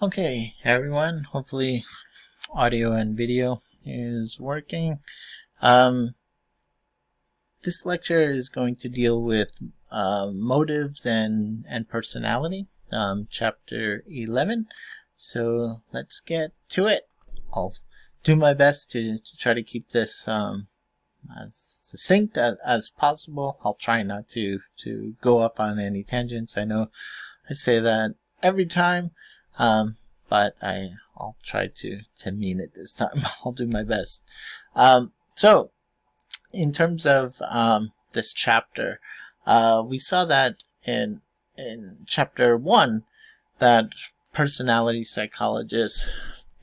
Okay, everyone. Hopefully, audio and video is working. This lecture is going to deal with motives and personality, chapter 11. So let's get to it. I'll do my best to try to keep this as succinct as possible. I'll try not to go off on any tangents. I know I say that every time, but I'll try to mean it this time. I'll do my best. So in terms of this chapter, we saw that in chapter 1 that personality psychologists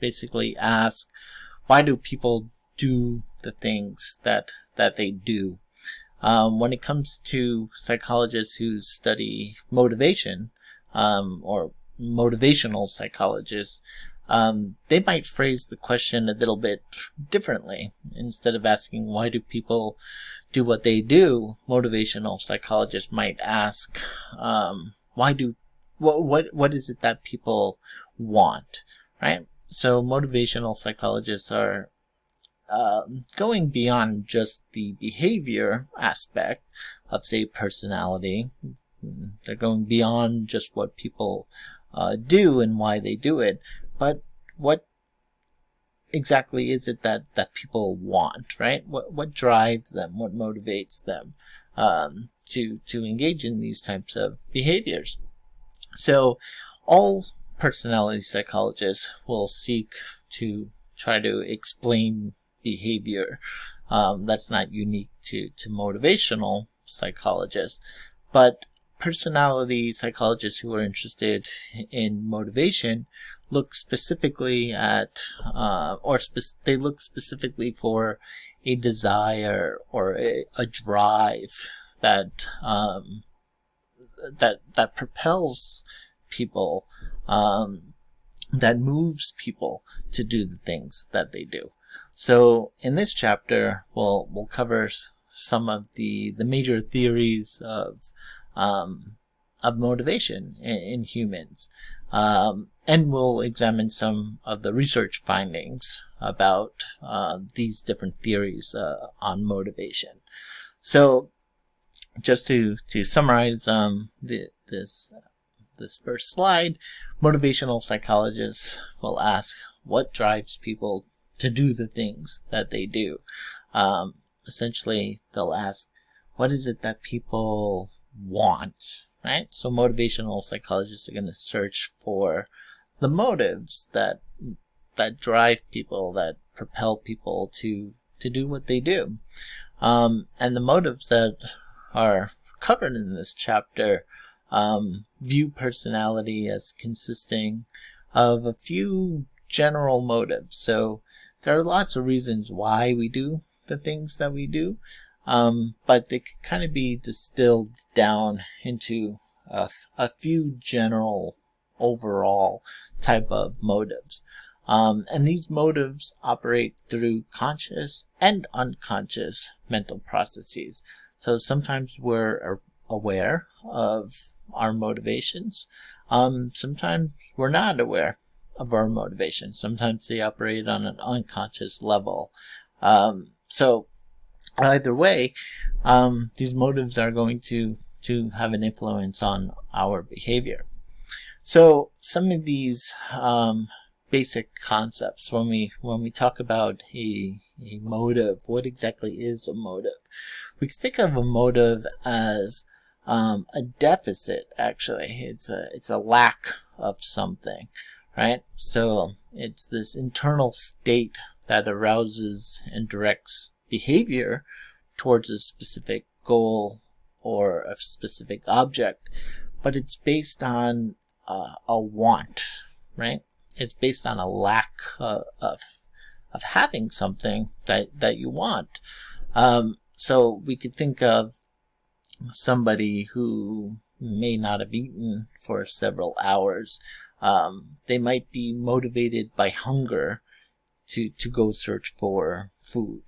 basically ask, why do people do the things that they do? When it comes to psychologists who study motivation, or motivational psychologists, they might phrase the question a little bit differently. Instead of asking, why do people do what they do, motivational psychologists might ask, what is it that people want, right? So motivational psychologists are going beyond just the behavior aspect of, say, personality. They're going beyond just what people do and why they do it, but what exactly is it that people want, right? What drives them? What motivates them to engage in these types of behaviors? So all personality psychologists will seek to try to explain behavior. That's not unique to motivational psychologists, but personality psychologists who are interested in motivation look specifically at, they look specifically for a desire or a drive that that propels people, that moves people to do the things that they do. So in this chapter, we'll cover some of the major theories of motivation in humans, and we'll examine some of the research findings about these different theories on motivation. So just to summarize this first slide, motivational psychologists will ask, what drives people to do the things that they do? Essentially, they'll ask, what is it that people want, right? So motivational psychologists are going to search for the motives that drive people, that propel people to do what they do. And the motives that are covered in this chapter view personality as consisting of a few general motives. So there are lots of reasons why we do the things that we do, but they can kind of be distilled down into a few general overall type of motives. And these motives operate through conscious and unconscious mental processes. So sometimes we're aware of our motivations. Sometimes we're not aware of our motivations. Sometimes they operate on an unconscious level. So either way, these motives are going to have an influence on our behavior. So some of these basic concepts, when we talk about a motive, what exactly is a motive? We can think of a motive as a deficit. Actually, it's a lack of something, right? So it's this internal state that arouses and directs behavior towards a specific goal or a specific object, but it's based on a want, right? It's based on a lack of having something that you want. So we could think of somebody who may not have eaten for several hours. They might be motivated by hunger to go search for food.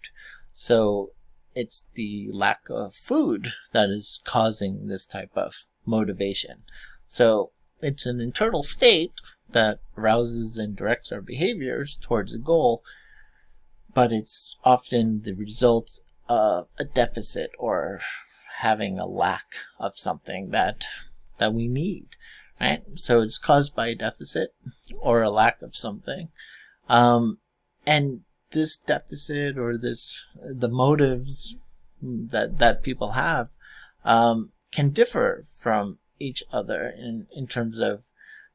So it's the lack of food that is causing this type of motivation. So it's an internal state that arouses and directs our behaviors towards a goal, but it's often the result of a deficit or having a lack of something that we need, right? So it's caused by a deficit or a lack of something. And this deficit or the motives that people have can differ from each other in terms of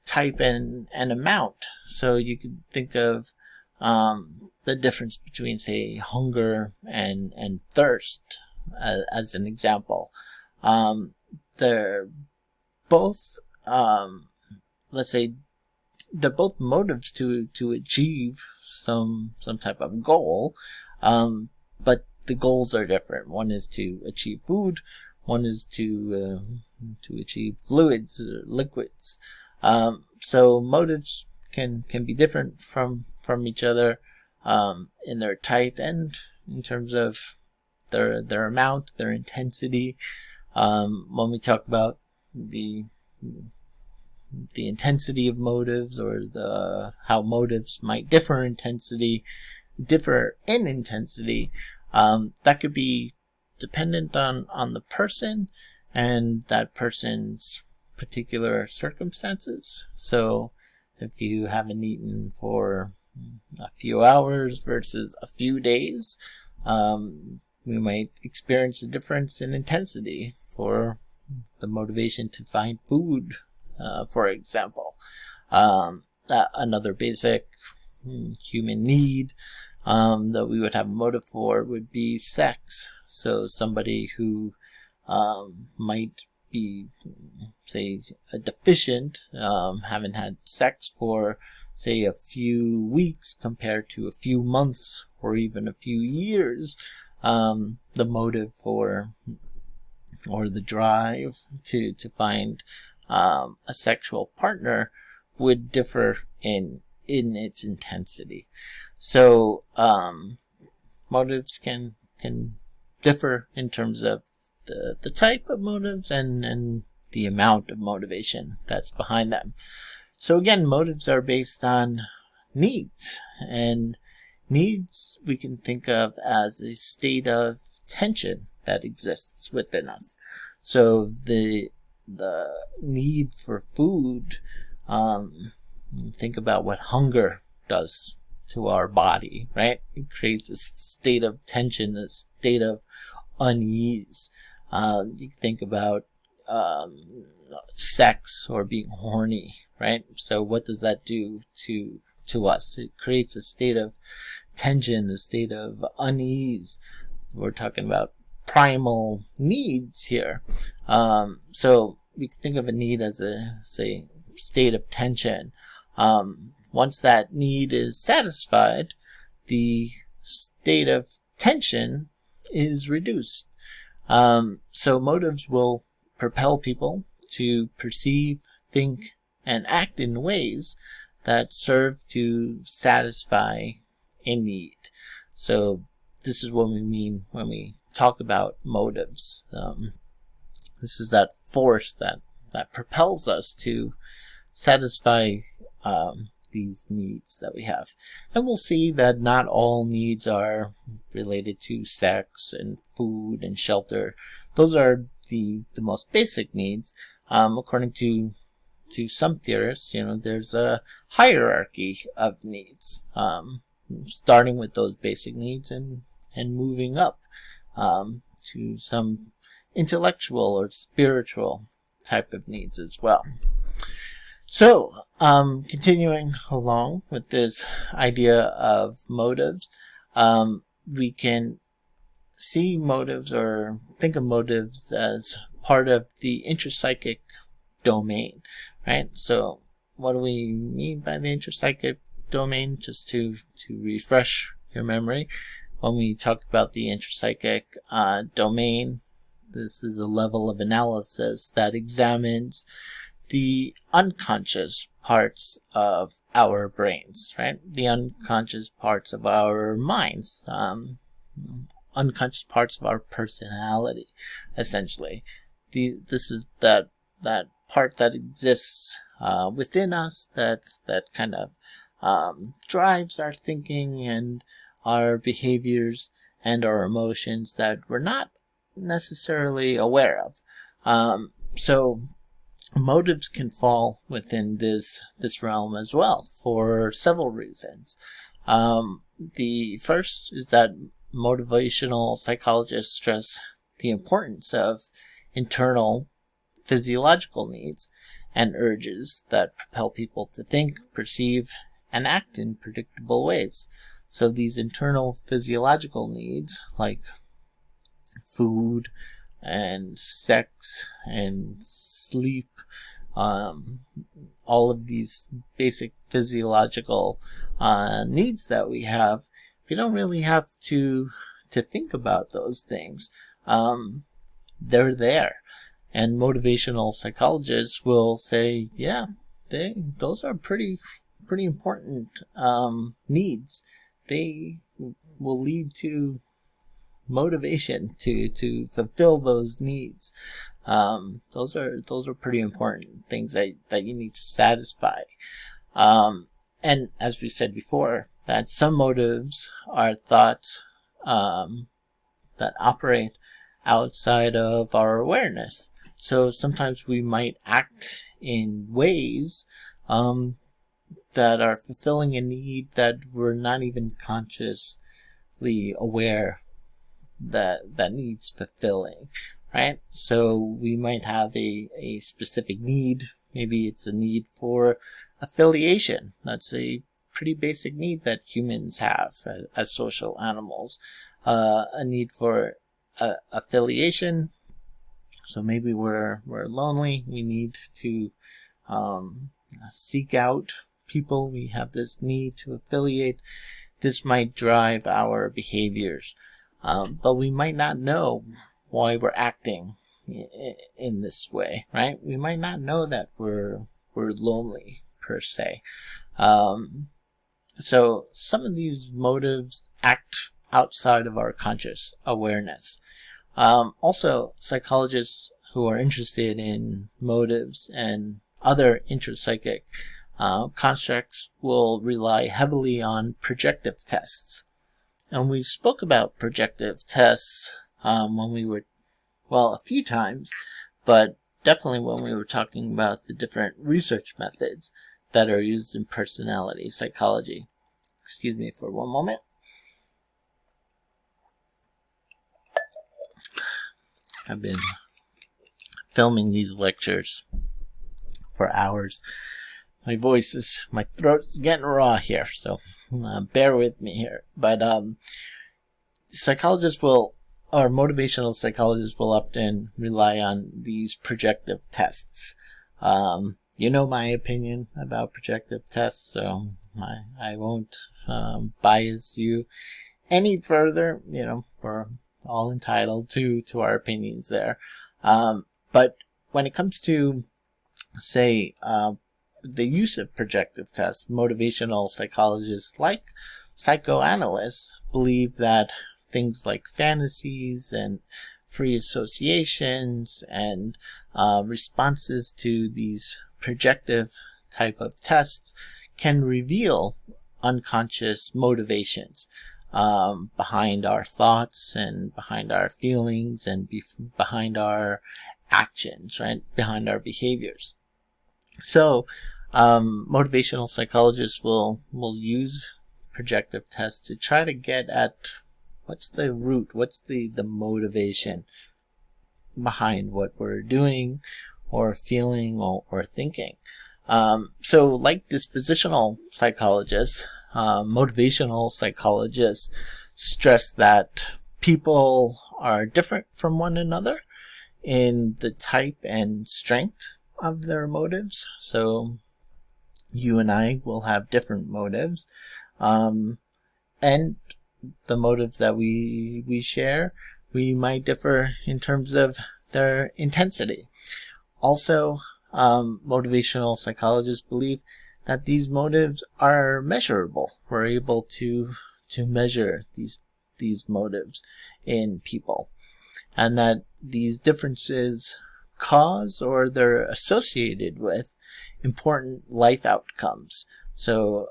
type and amount. So you could think of the difference between, say, hunger and thirst as an example. They're both, let's say, they're both motives to achieve some type of goal, but the goals are different. One is to achieve food, one is to achieve fluids or liquids. So motives can be different from each other in their type and in terms of their amount, their intensity. When we talk about the intensity of motives, or how motives might differ in intensity, that could be dependent on the person and that person's particular circumstances. So if you haven't eaten for a few hours versus a few days, we might experience a difference in intensity for the motivation to find food, for example. Another basic human need that we would have a motive for would be sex. So somebody who might be, say, a deficient, haven't had sex for, say, a few weeks compared to a few months or even a few years, the motive for, or the drive to find a sexual partner would differ in its intensity. So motives can differ in terms of the type of motives and the amount of motivation that's behind them. So again, motives are based on needs, and needs we can think of as a state of tension that exists within us. So the need for food, think about what hunger does to our body, right? It creates a state of tension, a state of unease. You think about sex or being horny, right? So what does that do to us? It creates a state of tension, a state of unease. We're talking about primal needs here. So we can think of a need as a, say, state of tension. Once that need is satisfied, the state of tension is reduced. So motives will propel people to perceive, think, and act in ways that serve to satisfy a need. So this is what we mean when we talk about motives. This is that force that propels us to satisfy these needs that we have. And we'll see that not all needs are related to sex and food and shelter. Those are the most basic needs. According to some theorists, there's a hierarchy of needs, starting with those basic needs and moving up to some intellectual or spiritual type of needs as well. So, continuing along with this idea of motives, we can see motives or think of motives as part of the intrapsychic domain, right? So what do we mean by the intrapsychic domain? Just to refresh your memory, when we talk about the intrapsychic domain, this is a level of analysis that examines the unconscious parts of our brains, right? The unconscious parts of our minds, unconscious parts of our personality, essentially. This is that part that exists within us that kind of drives our thinking and our behaviors and our emotions that we're not necessarily aware of. So motives can fall within this realm as well for several reasons. The first is that motivational psychologists stress the importance of internal physiological needs and urges that propel people to think, perceive, and act in predictable ways. So these internal physiological needs, like food and sex and sleep, all of these basic physiological needs that we have, we don't really have to think about those things. They're there. And motivational psychologists will say, yeah, those are pretty important needs. They will lead to motivation to fulfill those needs. Those are pretty important things that you need to satisfy. And as we said before, that some motives are thoughts that operate outside of our awareness. So sometimes we might act in ways that are fulfilling a need that we're not even consciously aware that needs fulfilling, right? So we might have a specific need. Maybe it's a need for affiliation. That's a pretty basic need that humans have as social animals. A need for affiliation. So maybe we're lonely. We need to seek out people. We have this need to affiliate. This might drive our behaviors, but we might not know why we're acting in this way, right? We might not know that we're lonely per se. So some of these motives act outside of our conscious awareness. Also, psychologists who are interested in motives and other intrapsychic constructs will rely heavily on projective tests. And we spoke about projective tests when we were, a few times, but definitely when we were talking about the different research methods that are used in personality psychology. Excuse me for one moment. I've been filming these lectures for hours. My throat's getting raw here, so bear with me here. But motivational psychologists will often rely on these projective tests. You know my opinion about projective tests, so I won't bias you any further. We're all entitled to our opinions there. But when it comes to, say, the use of projective tests, motivational psychologists like psychoanalysts believe that things like fantasies and free associations and responses to these projective type of tests can reveal unconscious motivations behind our thoughts and behind our feelings and behind our actions, right? Behind our behaviors. So motivational psychologists will use projective tests to try to get at what's the root, what's the motivation behind what we're doing or feeling or thinking. So like dispositional psychologists, motivational psychologists stress that people are different from one another in the type and strength of their motives. So you and I will have different motives, and the motives that we share, we might differ in terms of their intensity. Also, motivational psychologists believe that these motives are measurable. We're able to measure these motives in people, and that these differences cause or they're associated with important life outcomes. So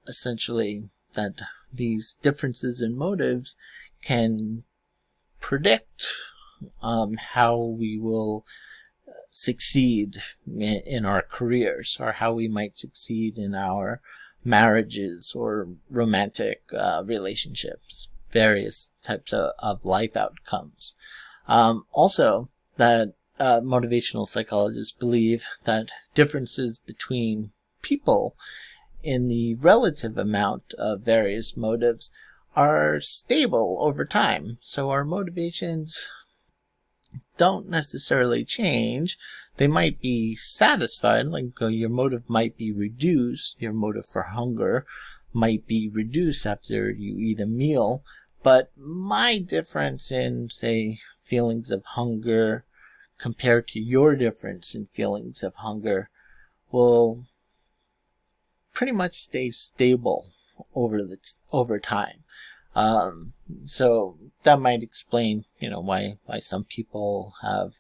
essentially that these differences in motives can predict how we will succeed in our careers, or how we might succeed in our marriages or romantic relationships, various types of life outcomes. Also, that motivational psychologists believe that differences between people in the relative amount of various motives are stable over time. So our motivations don't necessarily change. They might be satisfied, like your motive might be reduced. Your motive for hunger might be reduced after you eat a meal, but my difference in, say, feelings of hunger compared to your difference in feelings of hunger will pretty much stay stable over time. So that might explain, why some people have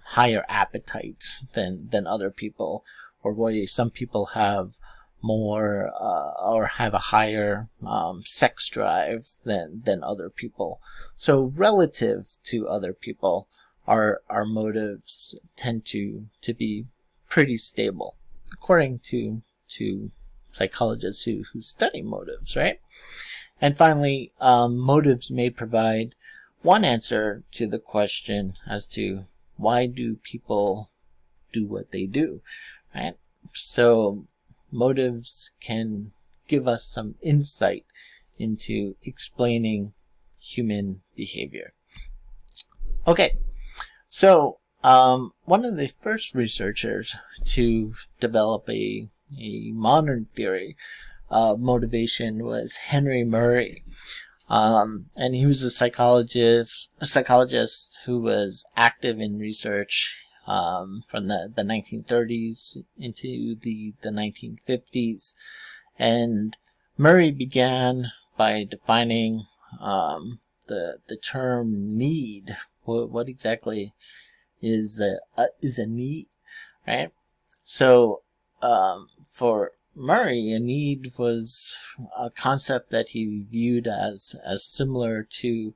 higher appetites than other people, or why some people have more or have a higher sex drive than other people. So relative to other people, our motives tend to be pretty stable, according to psychologists who study motives, right? And finally, motives may provide one answer to the question as to why do people do what they do, right? So motives can give us some insight into explaining human behavior. Okay, so one of the first researchers to develop a modern theory of motivation was Henry Murray. And he was a psychologist who was active in research from the 1930s into the 1950s. And Murray began by defining the term need. What exactly is a need, right? So for Murray, a need was a concept that he viewed as similar to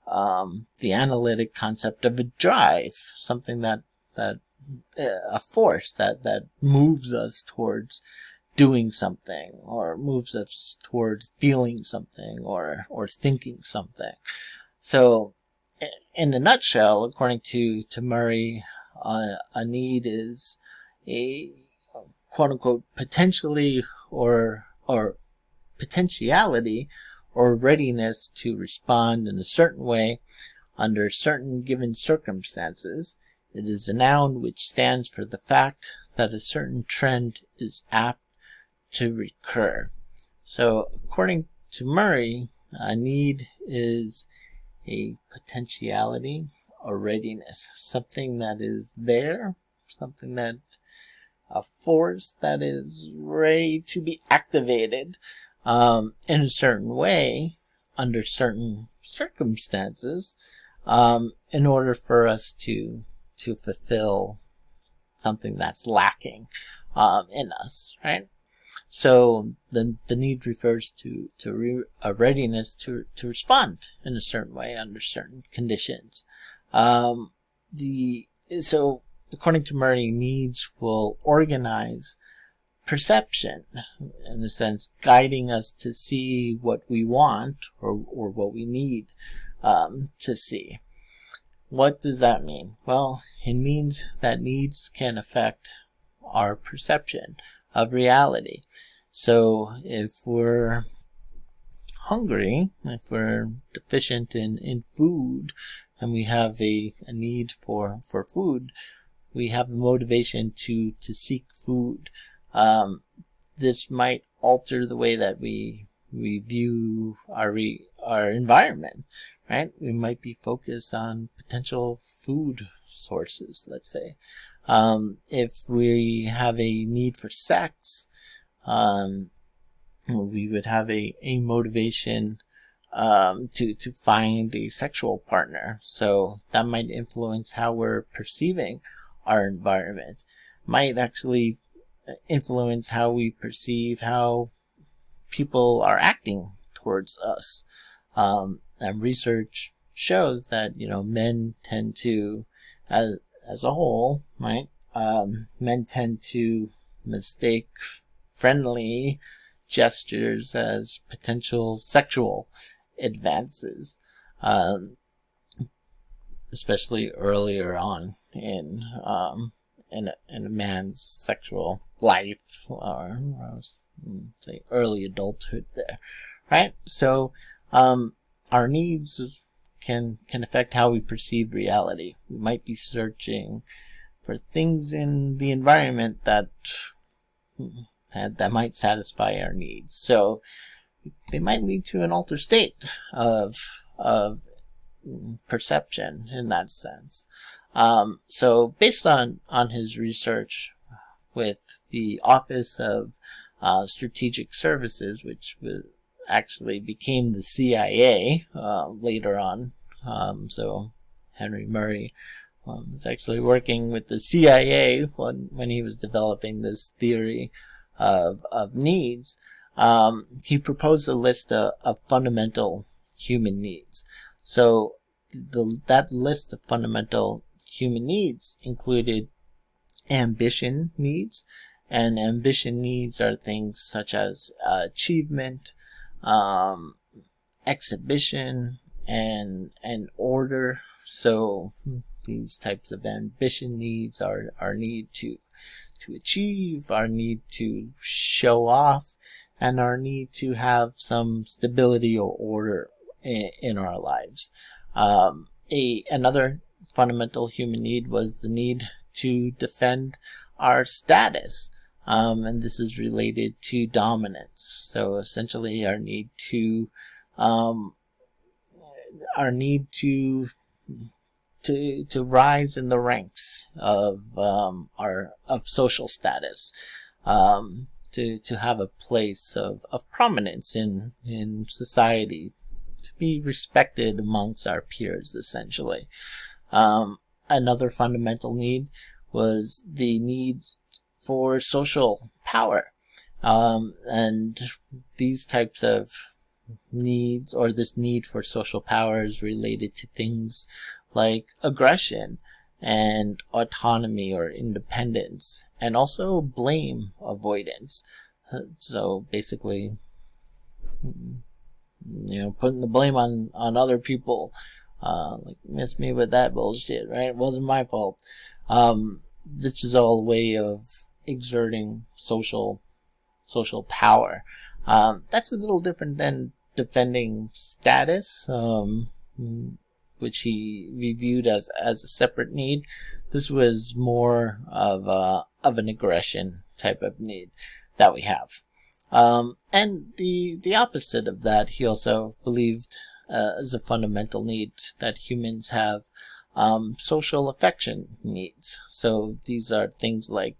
the analytic concept of a drive, something that a force that moves us towards doing something, or moves us towards feeling something, or thinking something. So in a nutshell, according to Murray, a need is a quote-unquote potentiality or potentiality or readiness to respond in a certain way under certain given circumstances. It is a noun which stands for the fact that a certain trend is apt to recur. So according to Murray, a need is a potentiality or readiness, something that is there, something that a force that is ready to be activated in a certain way under certain circumstances in order for us to fulfill something that's lacking in us, right? So the need refers to a readiness to respond in a certain way under certain conditions. So according to Murray, needs will organize perception, in a sense, guiding us to see what we want or what we need to see. What does that mean? Well, it means that needs can affect our perception of reality. So if we're hungry, if we're deficient in food, and we have a need for food, we have a motivation to seek food. This might alter the way that we view our environment, right? We might be focused on potential food sources, let's say. If we have a need for sex, we would have a motivation to find a sexual partner. So that might influence how we're perceiving our environment. Might actually influence how we perceive how people are acting towards us. And research shows that, men tend to, as a whole, right? Men tend to mistake friendly gestures as potential sexual advances, especially earlier on in a man's sexual life, or say early adulthood there, right? So our needs can affect how we perceive reality. We might be searching for things in the environment that might satisfy our needs. So they might lead to an altered state of perception in that sense. So based on his research with the Office of Strategic Services, which actually became the CIA later on. So Henry Murray was actually working with the CIA when he was developing this theory of needs. He proposed a list of fundamental human needs. So that list of fundamental human needs included ambition needs, and ambition needs are things such as achievement, exhibition, and order. So these types of ambition needs are our need to achieve, our need to show off, and our need to have some stability or order in our lives. Another fundamental human need was the need to defend our status, and this is related to dominance. So essentially, our need to rise in the ranks of social status, to have a place of prominence in society, to be respected amongst our peers, essentially. Another fundamental need was the need for social power. And these types of needs, or this need for social power, is related to things like aggression and autonomy or independence, and also blame avoidance. So basically, putting the blame on other people. Like, miss me with that bullshit, right? It wasn't my fault. This is all a way of exerting social power. That's a little different than defending status, which he reviewed as a separate need. This was more of an aggression type of need that we have. And the opposite of that, he also believed as a fundamental need that humans have, social affection needs. So these are things like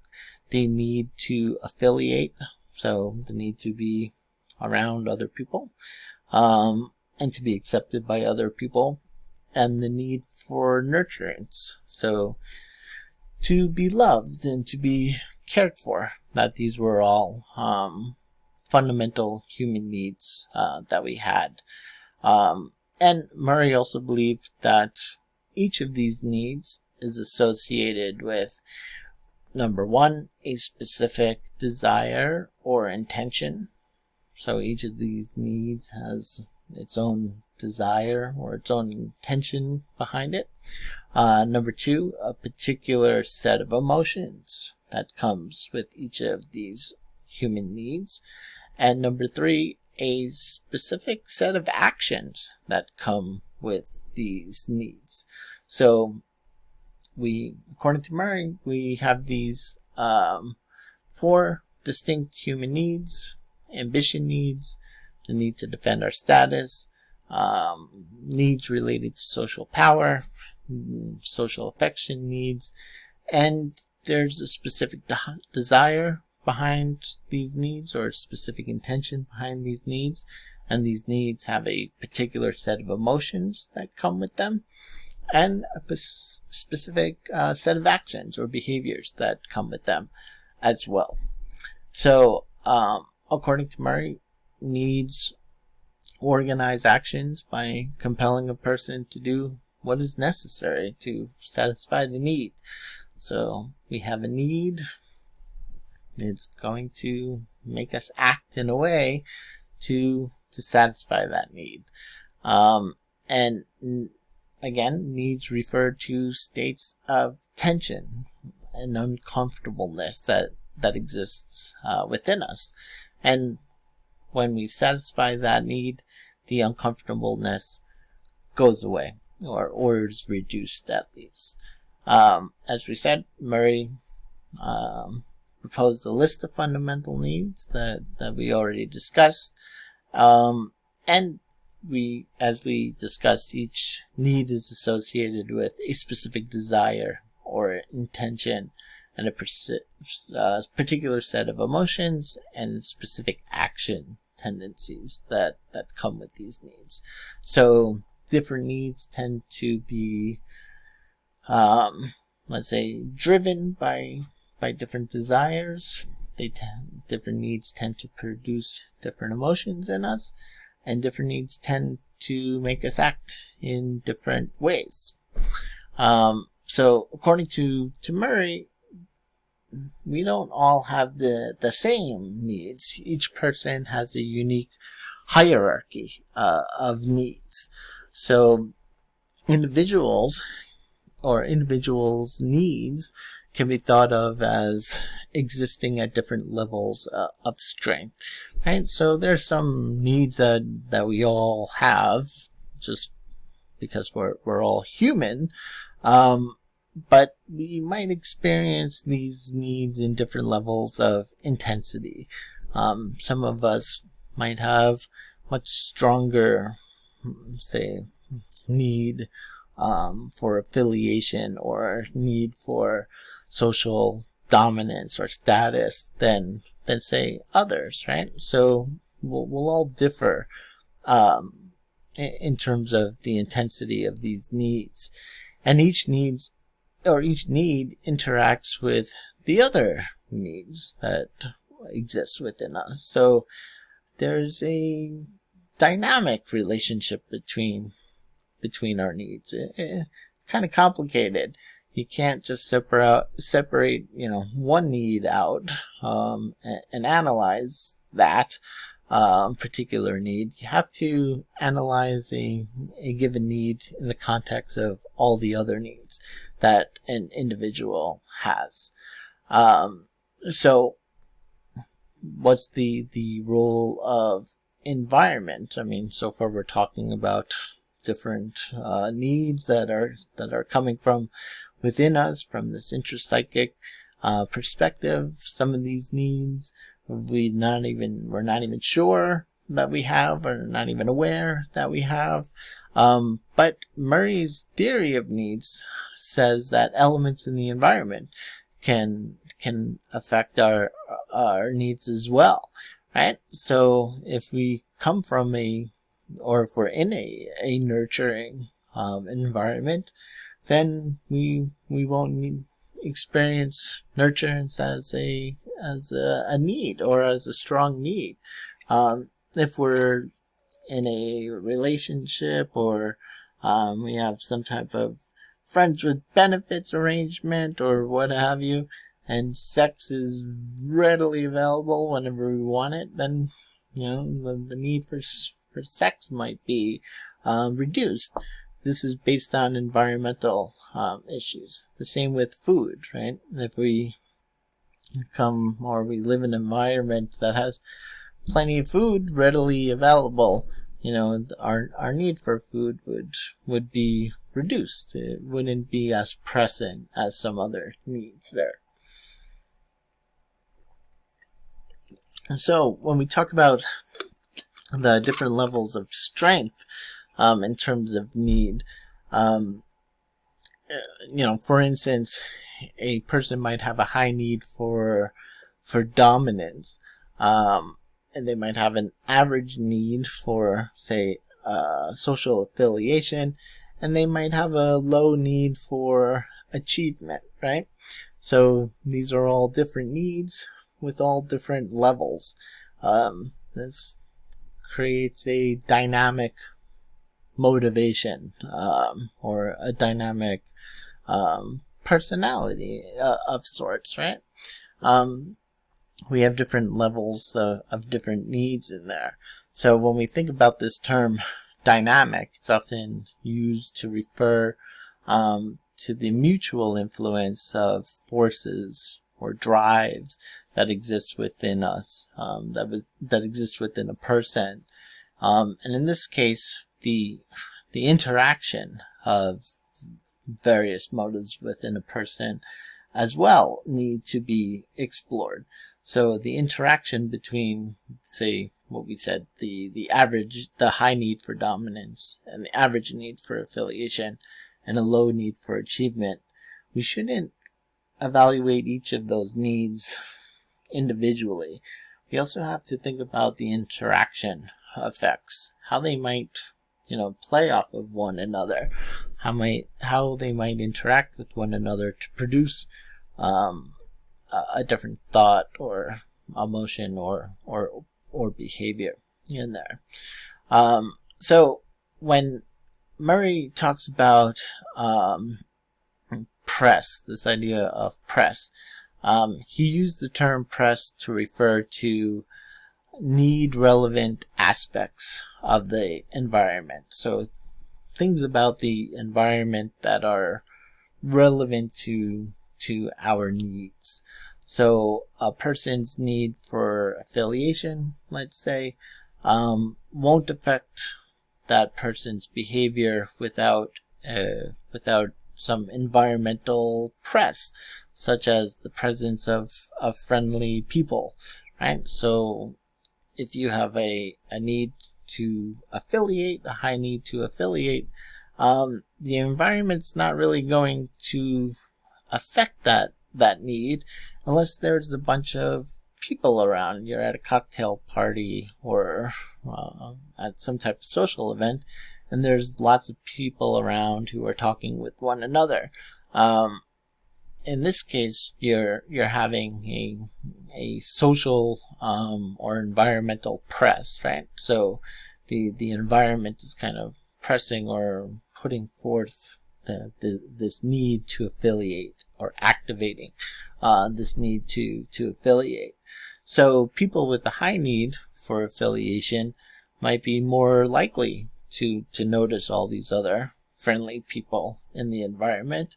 the need to affiliate, so the need to be around other people, and to be accepted by other people, and the need for nurturance, so to be loved and to be cared for. That these were all fundamental human needs that we had. And Murray also believed that each of these needs is associated with, number one, a specific desire or intention. So each of these needs has its own desire or its own intention behind it. Number two, a particular set of emotions that comes with each of these human needs. And number three, a specific set of actions that come with these needs. So according to Murray, we have these 4 distinct human needs: ambition needs, the need to defend our status, needs related to social power, social affection needs, and there's a specific desire behind these needs, or a specific intention behind these needs, and these needs have a particular set of emotions that come with them, and a specific set of actions or behaviors that come with them as well. So, according to Murray, needs organize actions by compelling a person to do what is necessary to satisfy the need. So we have a need. It's going to make us act in a way to satisfy that need. And again, needs refer to states of tension and uncomfortableness that exists within us. And when we satisfy that need, the uncomfortableness goes away, or is reduced at least. As we said, Murray proposed a list of fundamental needs that we already discussed. And as we discussed, each need is associated with a specific desire or intention, and a particular set of emotions and specific action tendencies that come with these needs. So different needs tend to be, let's say, driven by different desires. Different needs tend to produce different emotions in us, and different needs tend to make us act in different ways. So according to Murray, we don't all have the same needs. Each person has a unique hierarchy of needs. So individuals' needs can be thought of as existing at different levels of strength, right? So there's some needs that we all have just because we're all human. But we might experience these needs in different levels of intensity. Some of us might have much stronger, say, need for affiliation or need for social dominance or status than say others, right? So we'll all differ in terms of the intensity of these needs, and each need interacts with the other needs that exist within us. So there's a dynamic relationship between our needs. Kind of complicated. You can't just separate one need out and analyze that particular need. You have to analyze a given need in the context of all the other needs that an individual has. So what's the role of environment? I mean, so far we're talking about different needs that are coming from within us, from this intrapsychic perspective. Some of these needs we're not even sure that we have, or not even aware that we have. But Murray's theory of needs says that elements in the environment can affect our needs as well, right? So if we come from or if we're in a nurturing environment, then we won't experience nurturance as a need or as a strong need. If we're in a relationship, or we have some type of friends with benefits arrangement or what have you, and sex is readily available whenever we want it, then the need for sex might be reduced. This is based on environmental issues. The same with food, right? If we live in an environment that has plenty of food readily available, our need for food would be reduced. It wouldn't be as pressing as some other needs there. And so when we talk about the different levels of strength in terms of need, for instance, a person might have a high need for dominance, and they might have an average need for, say, social affiliation, and they might have a low need for achievement, right? So these are all different needs with all different levels. This creates a dynamic motivation, or a dynamic personality of sorts, right? We have different levels of different needs in there. So when we think about this term dynamic, it's often used to refer to the mutual influence of forces or drives that exist within us, that exist within a person. And in this case, the interaction of various motives within a person as well need to be explored. So the interaction between, say, what we said, the high need for dominance and the average need for affiliation and a low need for achievement, we shouldn't evaluate each of those needs individually. We also have to think about the interaction effects, how they might, play off of one another, how they might interact with one another to produce a different thought or emotion or behavior in there. So when Murray talks about press, this idea of press, he used the term press to refer to need relevant aspects of the environment. So things about the environment that are relevant to our needs. So a person's need for affiliation, let's say, won't affect that person's behavior without some environmental press, such as the presence of friendly people, right? So if you have a need to affiliate, a high need to affiliate, the environment's not really going to affect that need unless there's a bunch of people around. You're at a cocktail party or at some type of social event, and there's lots of people around who are talking with one another. In this case, you're having a social or environmental press, right? So the environment is kind of pressing or putting forth this need to affiliate, or activating this need to affiliate. So people with a high need for affiliation might be more likely to notice all these other friendly people in the environment,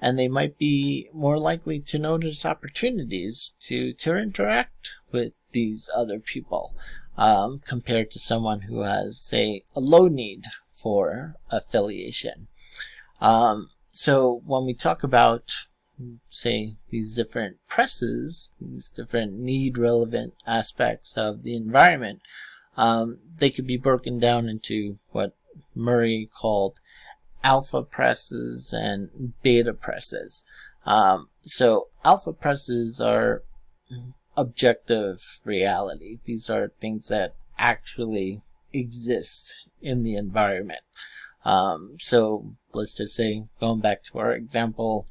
and they might be more likely to notice opportunities to interact with these other people, compared to someone who has, say, a low need for affiliation. So when we talk about, say, these different presses, these different need relevant aspects of the environment, they could be broken down into what Murray called alpha presses and beta presses. So alpha presses are objective reality. These are things that actually exist in the environment. So let's just say, going back to our example,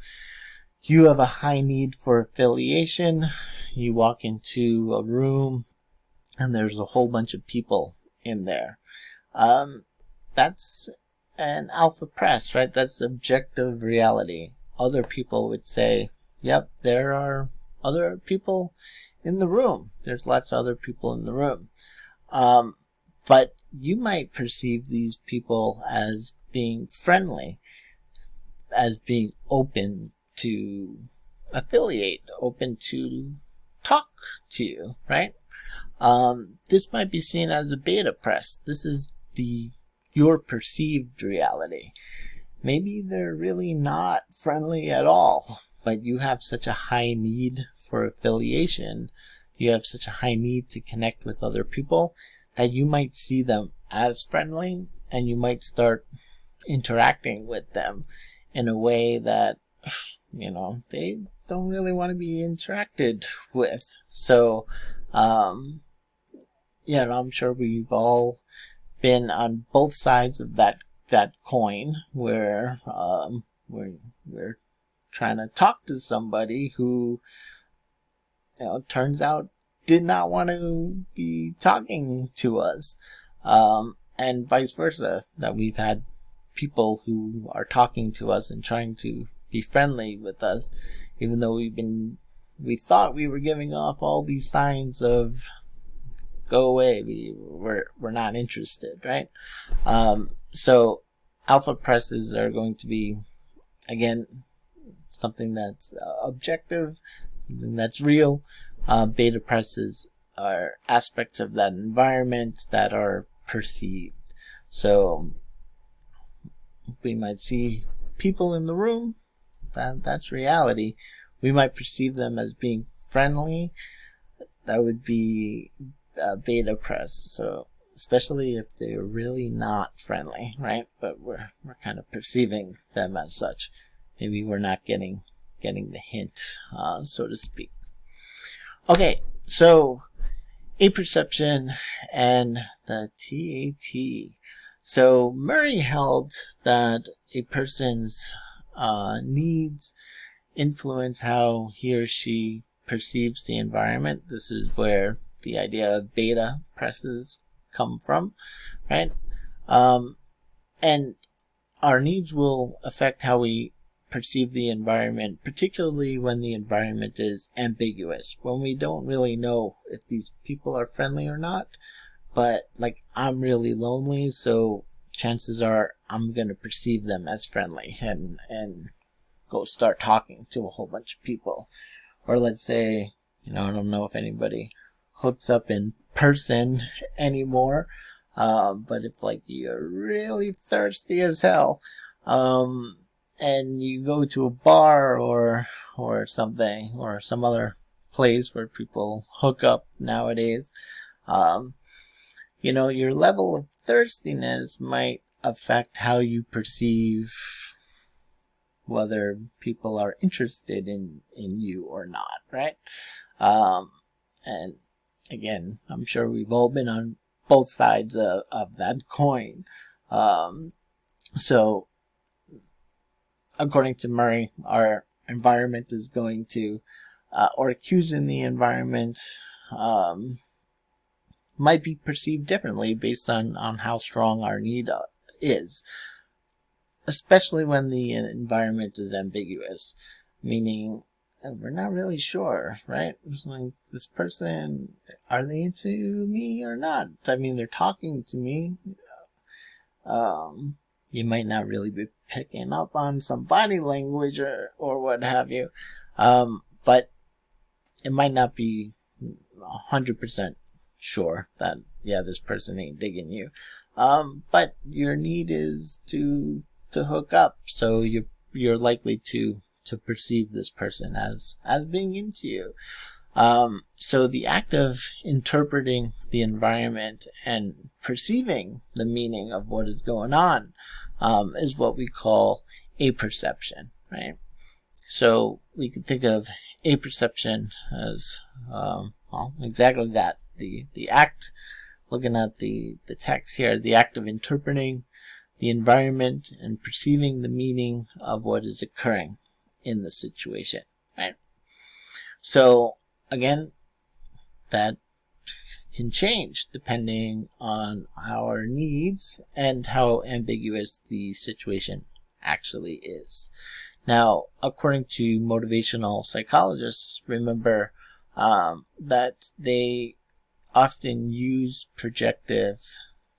you have a high need for affiliation. You walk into a room and there's a whole bunch of people in there. That's an alpha press, right? That's objective reality. Other people would say, yep, there are other people in the room. There's lots of other people in the room. But you might perceive these people as being friendly, as being open to affiliate, open to talk to you, right? This might be seen as a beta press. This is your perceived reality. Maybe they're really not friendly at all, but you have such a high need for affiliation, you have such a high need to connect with other people, that you might see them as friendly, and you might start interacting with them in a way that, they don't really want to be interacted with. So, I'm sure we've all been on both sides of that coin, where we're trying to talk to somebody who, turns out did not want to be talking to us, and vice versa. That we've had people who are talking to us and trying to be friendly with us, even though we thought we were giving off all these signs of go away, we're not interested, right? So alpha presses are going to be, again, something that's objective, something that's real. Beta presses are aspects of that environment that are perceived. So we might see people in the room, that's reality. We might perceive them as being friendly. That would be beta press. So especially if they're really not friendly, right? But we're kind of perceiving them as such. Maybe we're not getting the hint, so to speak. Okay, so apperception and the TAT. So Murray held that a person's needs influence how he or she perceives the environment. This is where the idea of beta presses come from, right? And our needs will affect how we perceive the environment, particularly when the environment is ambiguous, when we don't really know if these people are friendly or not. But like, I'm really lonely, so chances are I'm going to perceive them as friendly and go start talking to a whole bunch of people. Or let's say, I don't know if anybody hooks up in person anymore, but if like you're really thirsty as hell, and you go to a bar or something, or some other place where people hook up nowadays, your level of thirstiness might affect how you perceive whether people are interested in you or not, right? And again, I'm sure we've all been on both sides of that coin. So according to Murray, our environment is going to, or cues in the environment, might be perceived differently based on how strong our need is, especially when the environment is ambiguous, meaning we're not really sure, right? Like, this person, are they into me or not? I mean, they're talking to me. You might not really be picking up on some body language or what have you, but it might not be 100% sure that, yeah, this person ain't digging you. But your need is to hook up, so you're likely to perceive this person as being into you. So the act of interpreting the environment and perceiving the meaning of what is going on is what we call apperception, right? So we can think of apperception as exactly that. The act, looking at the text here, the act of interpreting the environment and perceiving the meaning of what is occurring in the situation, right? So again, that can change depending on our needs and how ambiguous the situation actually is. Now, according to motivational psychologists, remember that they often use projective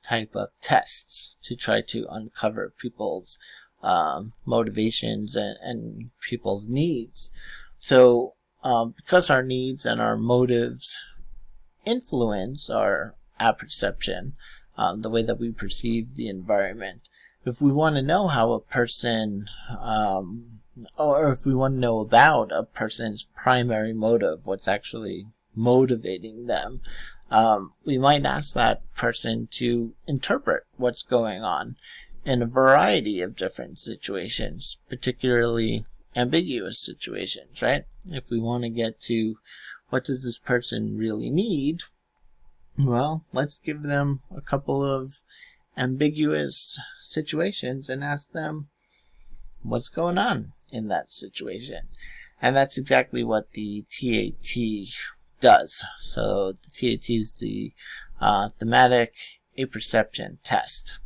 type of tests to try to uncover people's motivations and people's needs. So because our needs and our motives influence our apperception, the way that we perceive the environment, if we want to know how a person, or if we want to know about a person's primary motive, what's actually motivating them, we might ask that person to interpret what's going on in a variety of different situations, particularly ambiguous situations, right? If we want to get to what does this person really need, Well, let's give them a couple of ambiguous situations and ask them what's going on in that situation. And that's exactly what the TAT does. So the TAT is the thematic apperception test.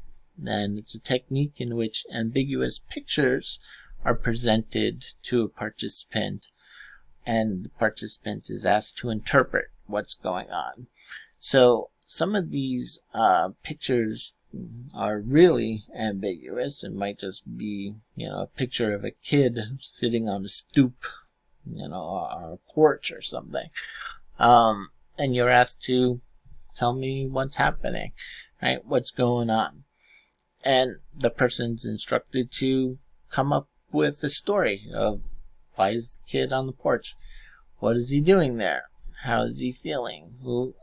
And it's a technique in which ambiguous pictures are presented to a participant, and the participant is asked to interpret what's going on. So some of these pictures are really ambiguous. It might just be, a picture of a kid sitting on a stoop, or a porch or something. And you're asked to tell me what's happening, right? What's going on? And the person's instructed to come up with a story of why is the kid on the porch? What is he doing there? How is he feeling? Who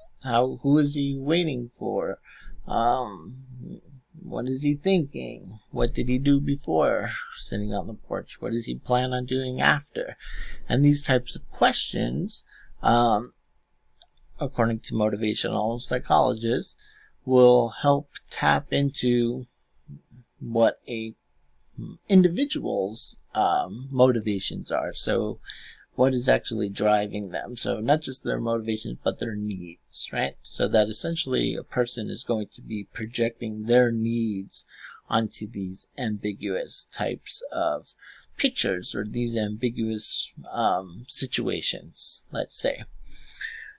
is he waiting for? What is he thinking? What did he do before sitting on the porch? What does he plan on doing after? And these types of questions, according to motivational psychologists, will help tap into what a individual's motivations are. So what is actually driving them? So not just their motivations, but their needs, right? So that essentially a person is going to be projecting their needs onto these ambiguous types of pictures, or these ambiguous situations, let's say.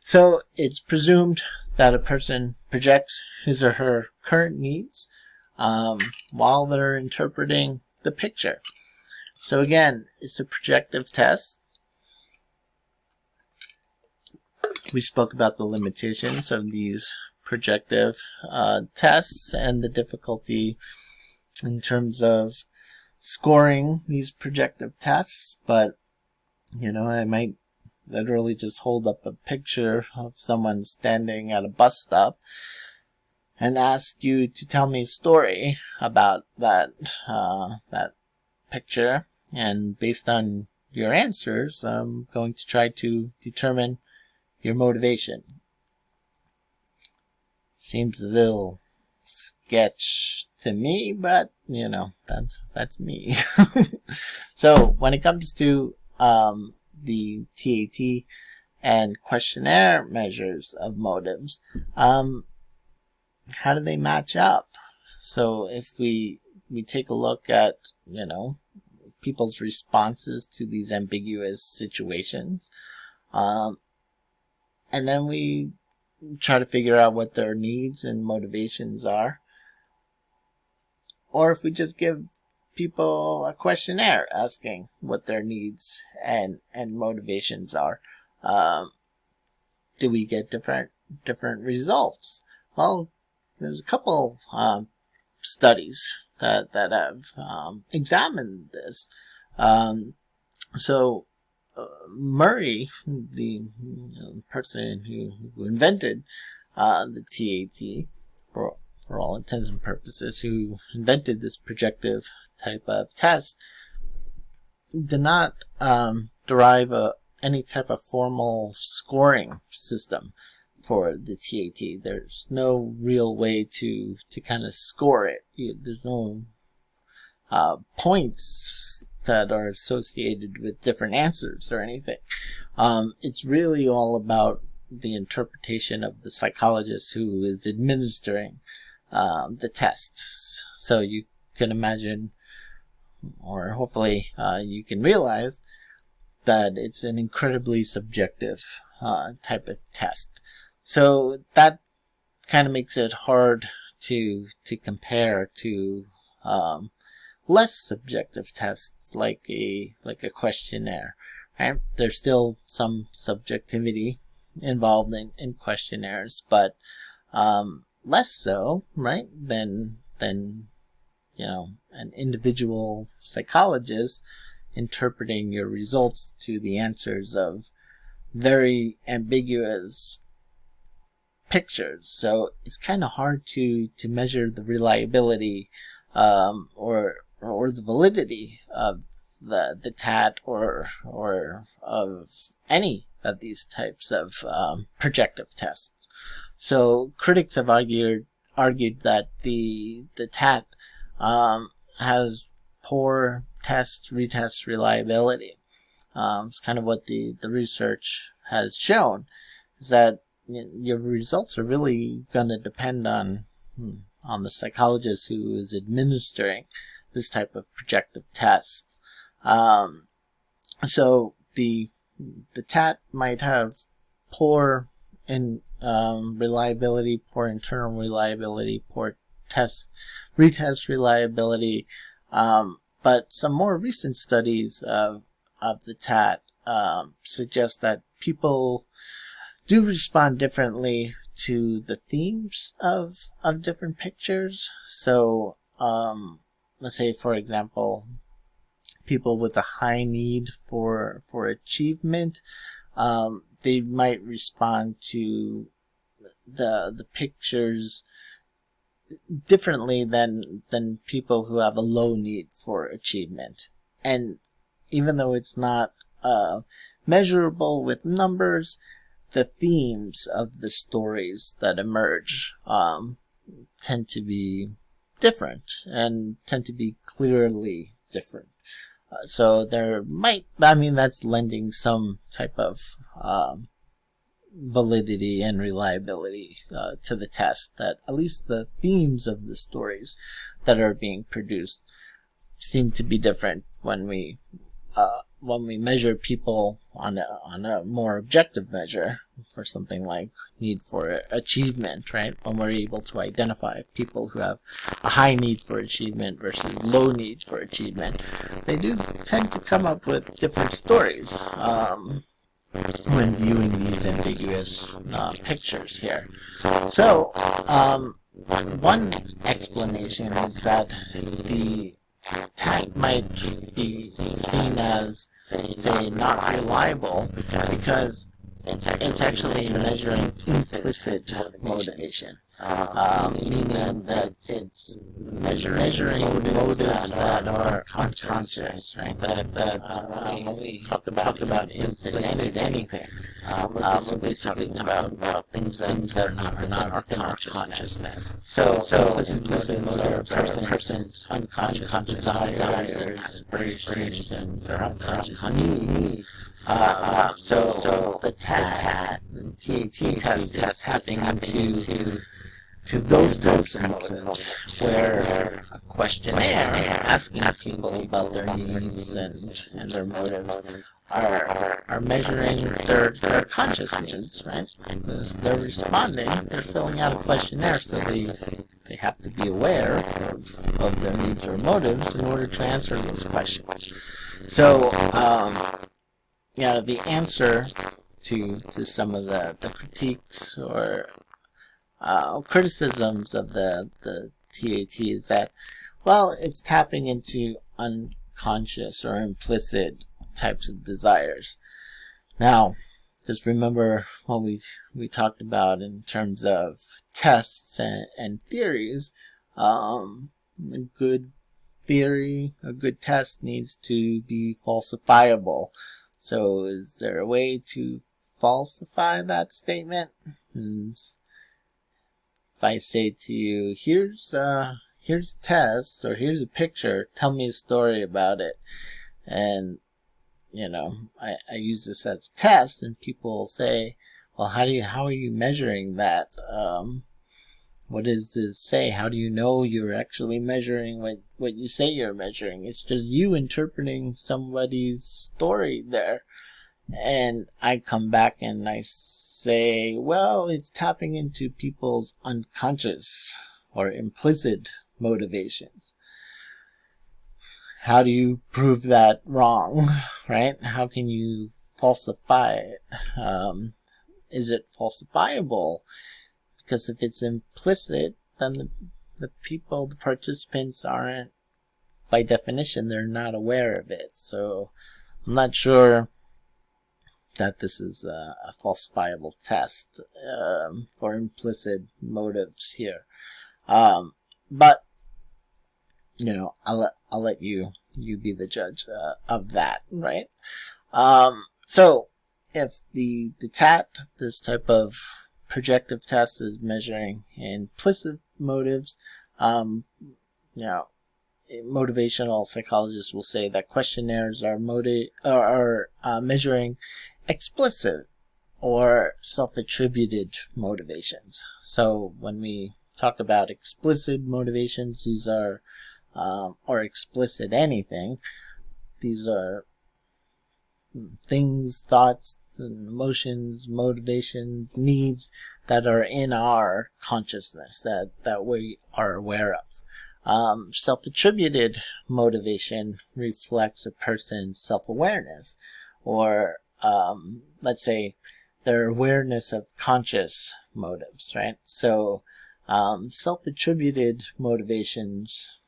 So it's presumed that a person projects his or her current needs while they're interpreting the picture. So again, it's a projective test. We spoke about the limitations of these projective tests and the difficulty in terms of scoring these projective tests, but I might literally just hold up a picture of someone standing at a bus stop and ask you to tell me a story about that picture, and based on your answers, I'm going to try to determine your motivation. Seems a little sketch to me, but that's me. So when it comes to the TAT and questionnaire measures of motives, how do they match up? So if we take a look at people's responses to these ambiguous situations, and then we try to figure out what their needs and motivations are, or if we just give people a questionnaire asking what their needs and motivations are, do we get different results? Well, there's a couple studies that have examined this. So Murray, the person who invented the TAT, for all intents and purposes, who invented this projective type of test, did not derive any type of formal scoring system for the TAT. There's no real way to kind of score it. There's no points that are associated with different answers or anything. It's really all about the interpretation of the psychologist who is administering the tests. So you can imagine, or hopefully you can realize, that it's an incredibly subjective type of test. So that kind of makes it hard to compare to less subjective tests like a questionnaire. Right? There's still some subjectivity involved in questionnaires, but less so, right, than an individual psychologist interpreting your results to the answers of very ambiguous pictures. So it's kind of hard to measure the reliability or the validity of the TAT or of any of these types of projective tests. So critics have argued that the TAT has poor retest reliability. It's kind of what the research has shown, is that your results are really going to depend on the psychologist who is administering this type of projective tests. So the TAT might have poor reliability, poor internal reliability, poor retest reliability, but some more recent studies of the TAT suggest that people do respond differently to the themes of different pictures. So let's say, for example, people with a high need for achievement, they might respond to the pictures differently than people who have a low need for achievement. And even though it's not measurable with numbers, the themes of the stories that emerge tend to be different and tend to be clearly different. So there might, that's lending some type of validity and reliability to the test, that at least the themes of the stories that are being produced seem to be different when we measure people on a more objective measure for something like need for achievement, right? When we're able to identify people who have a high need for achievement versus low need for achievement, they do tend to come up with different stories when viewing these ambiguous pictures here. So one explanation is that the TAT might be seen as, say, not reliable because it's actually measuring implicit motivation, meaning that it's measuring motives that are unconscious, right? That when we talk about implicit anything, we're basically talking about things that are not within our consciousness. So implicit motives are a person's unconscious desires, aspirations, or unconscious needs. So the TAT test is tapping into those types of motives, where a questionnaire asking people about their needs and their motives are measuring their conscious needs, right? Because they're responding, they're filling out a questionnaire, so they have to be aware of their needs or motives in order to answer those questions. So the answer to some of the critiques or criticisms of the TAT is that, well, it's tapping into unconscious or implicit types of desires. Now, just remember what we talked about in terms of tests and theories. A good theory, a good test needs to be falsifiable. So is there a way to falsify that statement? And if I say to you, here's a test, or here's a picture, tell me a story about it, and I use this as a test, and people will say, well, how are you measuring that? What does this say? How do you know you're actually measuring what you say you're measuring? It's just you interpreting somebody's story there. And I come back and I say, well, it's tapping into people's unconscious or implicit motivations. How do you prove that wrong, right? How can you falsify it? Is it falsifiable? Because if it's implicit, then the participants aren't, by definition, they're not aware of it. So I'm not sure that this is a falsifiable test for implicit motives here. But I'll let you be the judge of that, right? So if the TAT, this type of projective test, is measuring implicit motives, you know, motivational psychologists will say that questionnaires are measuring explicit or self-attributed motivations. So when we talk about explicit motivations, these are or explicit anything, these are things, thoughts, and emotions, motivations, needs that are in our consciousness that we are aware of. Self-attributed motivation reflects a person's self-awareness, or let's say their awareness of conscious motives, right? So self-attributed motivations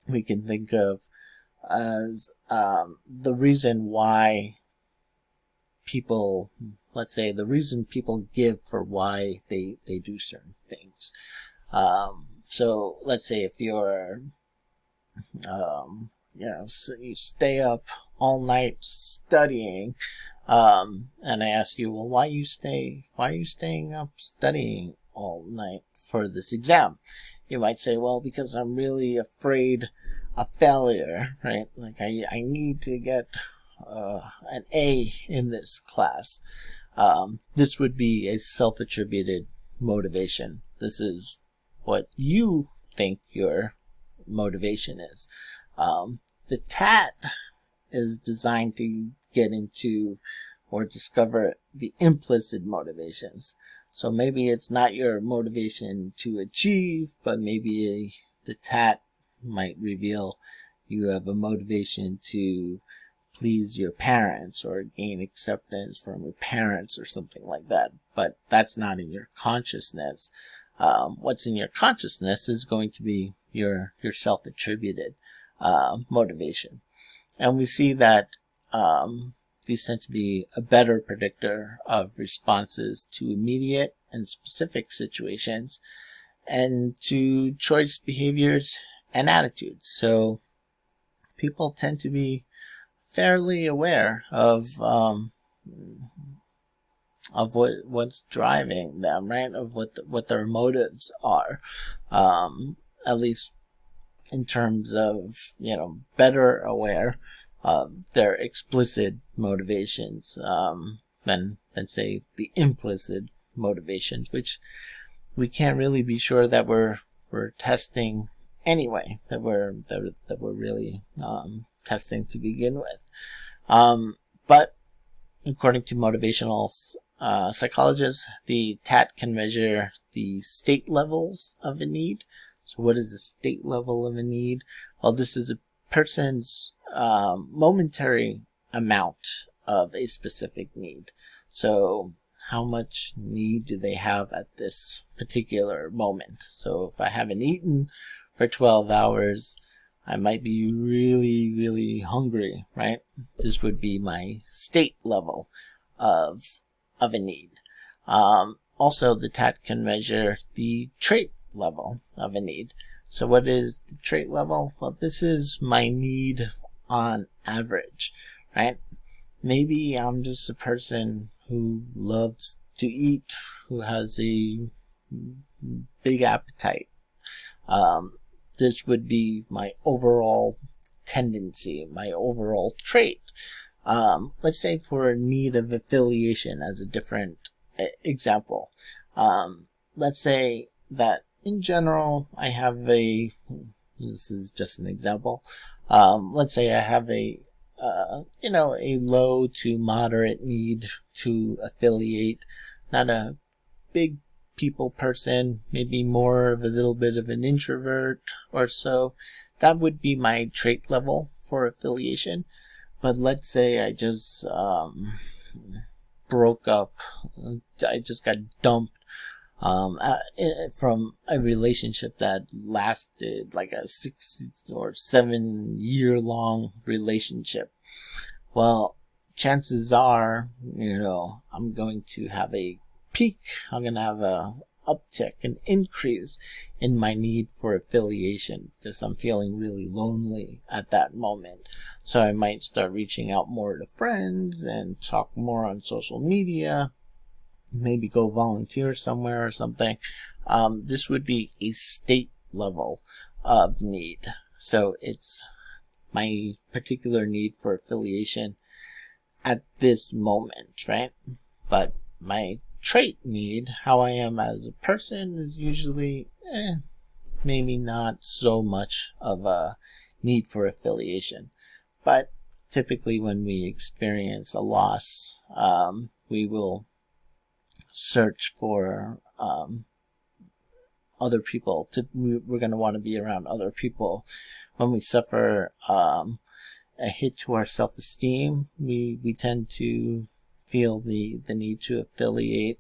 we can think of as the reason why people, let's say the reason people give for why they do certain things. So let's say if you're, so you stay up all night studying, and I ask you, well, why are you staying up studying all night for this exam? You might say, well, because I'm really afraid of failure, right? Like I need to get an A in this class. This would be a self-attributed motivation. This is what you think your motivation is. The TAT is designed to get into or discover the implicit motivations. So maybe it's not your motivation to achieve, but maybe the TAT might reveal you have a motivation to please your parents or gain acceptance from your parents or something like that. But that's not in your consciousness. What's in your consciousness is going to be your self-attributed motivation. And we see that these tend to be a better predictor of responses to immediate and specific situations and to choice behaviors and attitudes. So people tend to be fairly aware of what's driving them, right? Of what their motives are, at least in terms of, better aware of their explicit motivations than say the implicit motivations, which we can't really be sure that we're testing anyway, that we're really testing to begin with. But according to motivational psychologists, the TAT can measure the state levels of a need. So what is the state level of a need? Well, this is a person's momentary amount of a specific need. So how much need do they have at this particular moment? So if I haven't eaten for 12 hours, I might be really, really hungry, right? This would be my state level of a need. Also, the TAT can measure the trait level of a need. So what is the trait level? Well, this is my need on average, right? Maybe I'm just a person who loves to eat, who has a big appetite. This would be my overall tendency, my overall trait. Let's say for a need of affiliation as a different example. Let's say that in general, I have this is just an example. Let's say I have a low to moderate need to affiliate, not a big people person, maybe more of a little bit of an introvert or so. That would be my trait level for affiliation. But let's say I just broke up, I just got dumped from a relationship that lasted like a 6 or 7 year long relationship. Well, chances are, I'm going to have a peak. I'm going to have a uptick, an increase in my need for affiliation because I'm feeling really lonely at that moment. So I might start reaching out more to friends and talk more on social media, maybe go volunteer somewhere or something. This would be a state level of need. So it's my particular need for affiliation at this moment, right? But my trait need, how I am as a person, is usually maybe not so much of a need for affiliation. But typically when we experience a loss, we will search for other people. We're going to want to be around other people. When we suffer a hit to our self-esteem, we tend to feel the need to affiliate.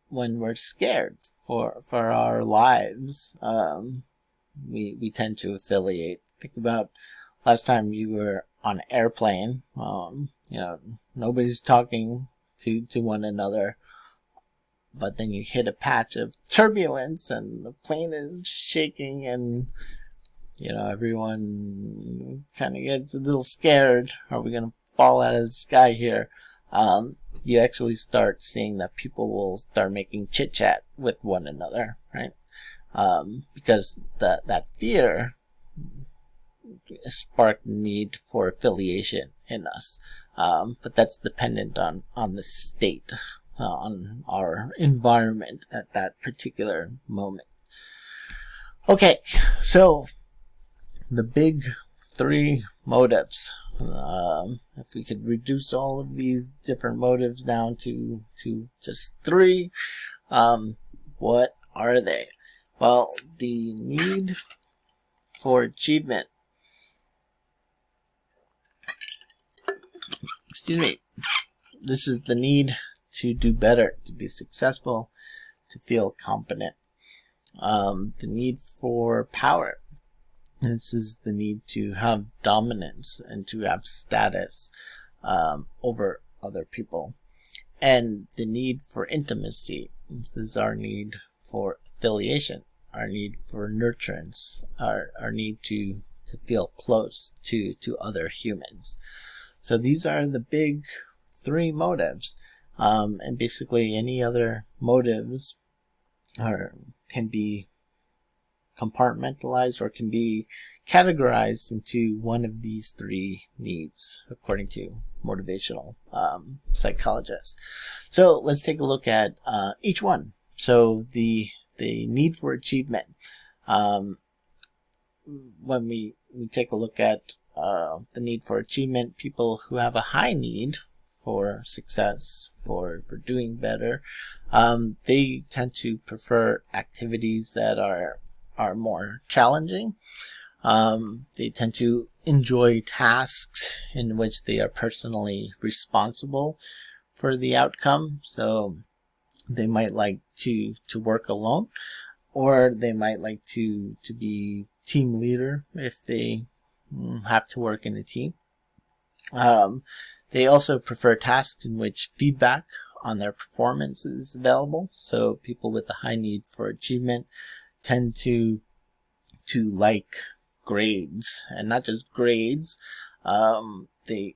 When we're scared for our lives, we tend to affiliate. Think about last time you were on an airplane. Nobody's talking to one another, but then you hit a patch of turbulence and the plane is shaking, and everyone kind of gets a little scared. Are we going to fall out of the sky here? You actually start seeing that people will start making chit chat with one another, right? Because that fear sparked need for affiliation in us. But that's dependent on the state, on our environment at that particular moment. Okay, so the big three motives. If we could reduce all of these different motives down to just three, what are they? Well, the need for achievement. Excuse me. This is the need to do better, to be successful, to feel competent. The need for power. This is the need to have dominance and to have status over other people. And the need for intimacy. This is our need for affiliation, our need for nurturance, our need to feel close to other humans. So these are the big three motives. And basically any other motives can be compartmentalized or can be categorized into one of these three needs, according to motivational psychologists. So let's take a look at each one. So the need for achievement. When we take a look at the need for achievement, people who have a high need for success, for doing better, they tend to prefer activities that are more challenging. They tend to enjoy tasks in which they are personally responsible for the outcome. So they might like to work alone, or they might like to be team leader if they have to work in a team. They also prefer tasks in which feedback on their performance is available. So people with a high need for achievement tend to like grades, and not just grades. They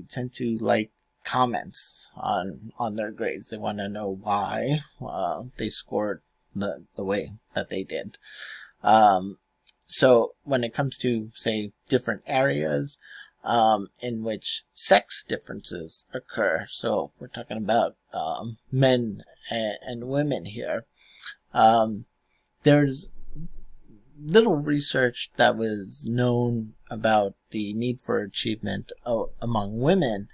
tend to like comments on their grades. They want to know why they scored the way that they did. So when it comes to, say, different areas in which sex differences occur, so we're talking about men and women here, there's little research that was known about the need for achievement among women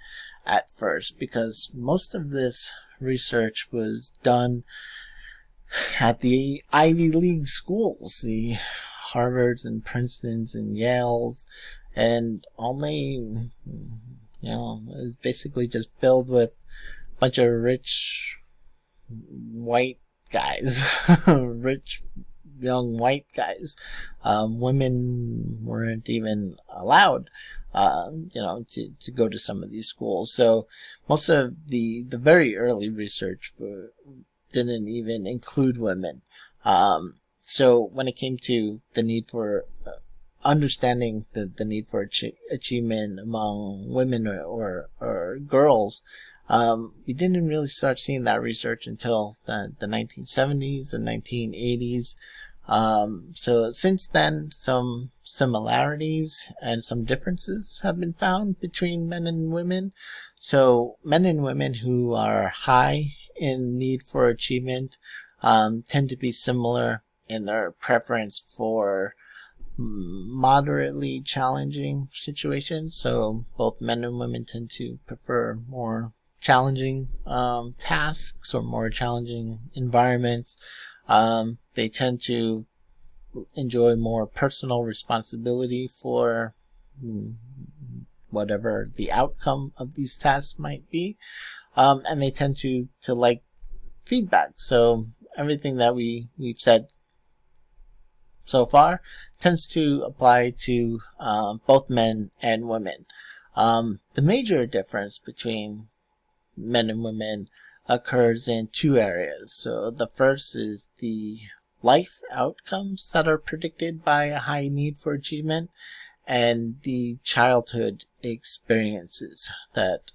at first, because most of this research was done at the Ivy League schools, the Harvards and Princetons and Yales, and only, is basically just filled with a bunch of rich white guys, rich young white guys. Women weren't even allowed, to go to some of these schools. So most of the very early research didn't even include women. So when it came to the need for understanding the need for achievement among women or girls, we didn't really start seeing that research until the 1970s and 1980s. So since then, some similarities and some differences have been found between men and women. So men and women who are high in need for achievement tend to be similar in their preference for moderately challenging situations. So both men and women tend to prefer more challenging tasks or more challenging environments. They tend to enjoy more personal responsibility for whatever the outcome of these tasks might be. And they tend to like feedback. So everything that we've said so far tends to apply to both men and women. The major difference between men and women occurs in two areas. So the first is the life outcomes that are predicted by a high need for achievement, and the childhood experiences that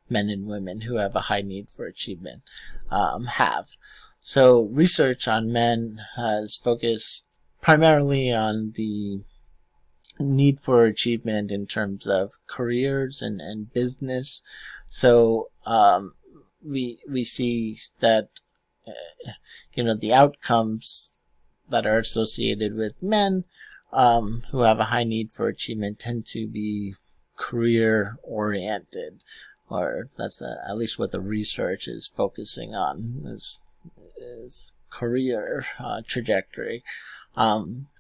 men and women who have a high need for achievement have. So research on men has focused primarily on the need for achievement in terms of careers and business. So we see that the outcomes that are associated with men who have a high need for achievement tend to be career oriented, or that's at least what the research is focusing on, is career trajectory.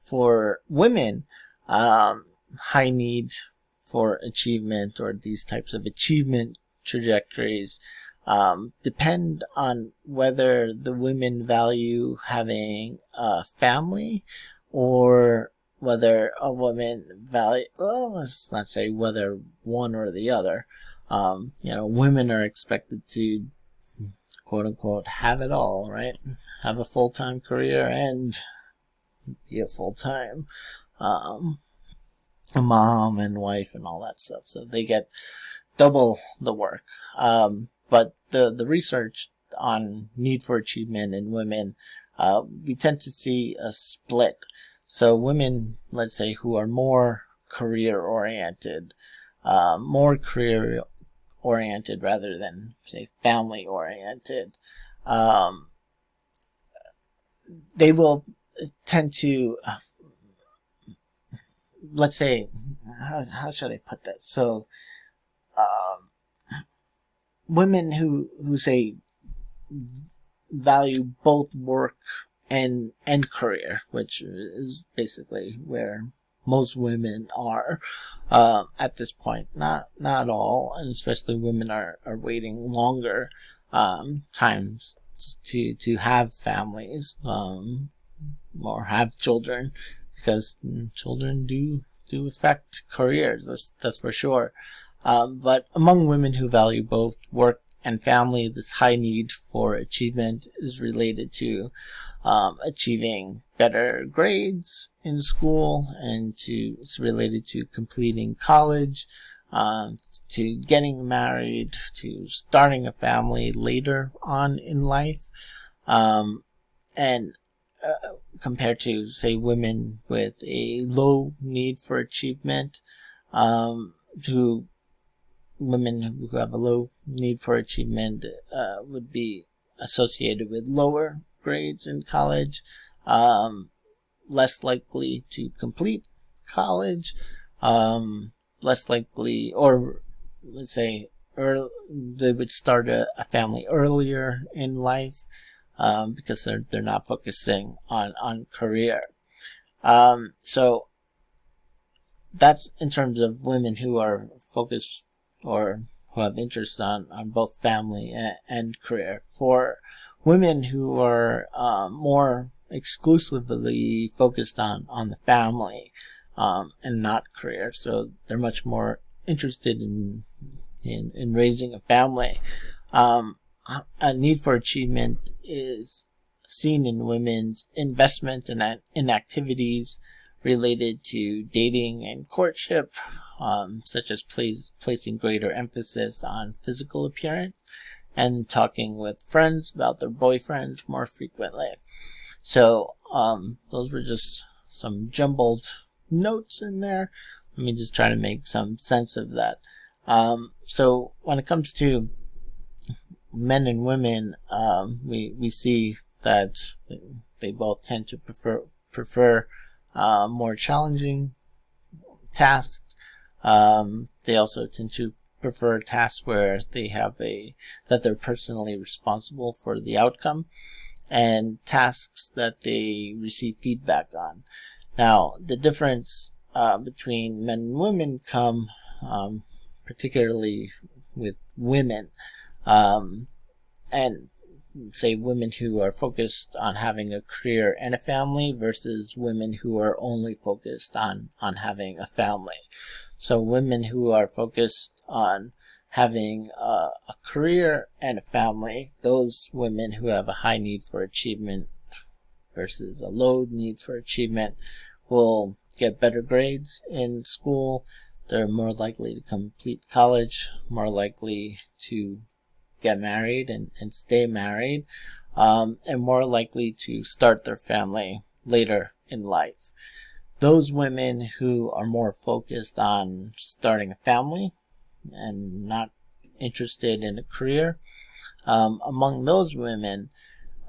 For women, high need for achievement, or these types of achievement trajectories, depend on whether the women value having a family, or whether a woman value, well, let's not say whether one or the other. Women are expected to, quote unquote, have it all, right? Have a full-time career and be a full-time a mom and wife and all that stuff. So they get double the work. But the research on need for achievement in women, we tend to see a split. So women, let's say, who are more career oriented rather than, say, family oriented, they will tend to, let's say, how should I put that? So, women who say value both work and career, which is basically where most women are at this point. Not all, and especially women are waiting longer times to have families or have children, because children do affect careers. That's for sure. But among women who value both work and family, this high need for achievement is related to achieving better grades in school, and it's related to completing college, to getting married, to starting a family later on in life, and compared to, say, women with a low need for achievement, women who have a low need for achievement would be associated with lower grades in college, less likely to complete college, less likely, or let's say they would start a family earlier in life, because they're not focusing on career. So that's in terms of women who are focused or who have interest on both family and career. For women who are more exclusively focused on the family and not career, so they're much more interested in raising a family, a need for achievement is seen in women's investment in activities related to dating and courtship, such as placing greater emphasis on physical appearance and talking with friends about their boyfriends more frequently. So those were just some jumbled notes in there. Let me just try to make some sense of that. So when it comes to men and women, we see that they both tend to prefer more challenging tasks. They also tend to prefer tasks where that they're personally responsible for the outcome, and tasks that they receive feedback on. Now, the difference between men and women come particularly with women, and say women who are focused on having a career and a family versus women who are only focused on having a family. So women who are focused on having a career and a family, those women who have a high need for achievement versus a low need for achievement, will get better grades in school. They're more likely to complete college, more likely to get married and stay married, and more likely to start their family later in life. Those women who are more focused on starting a family and not interested in a career, among those women,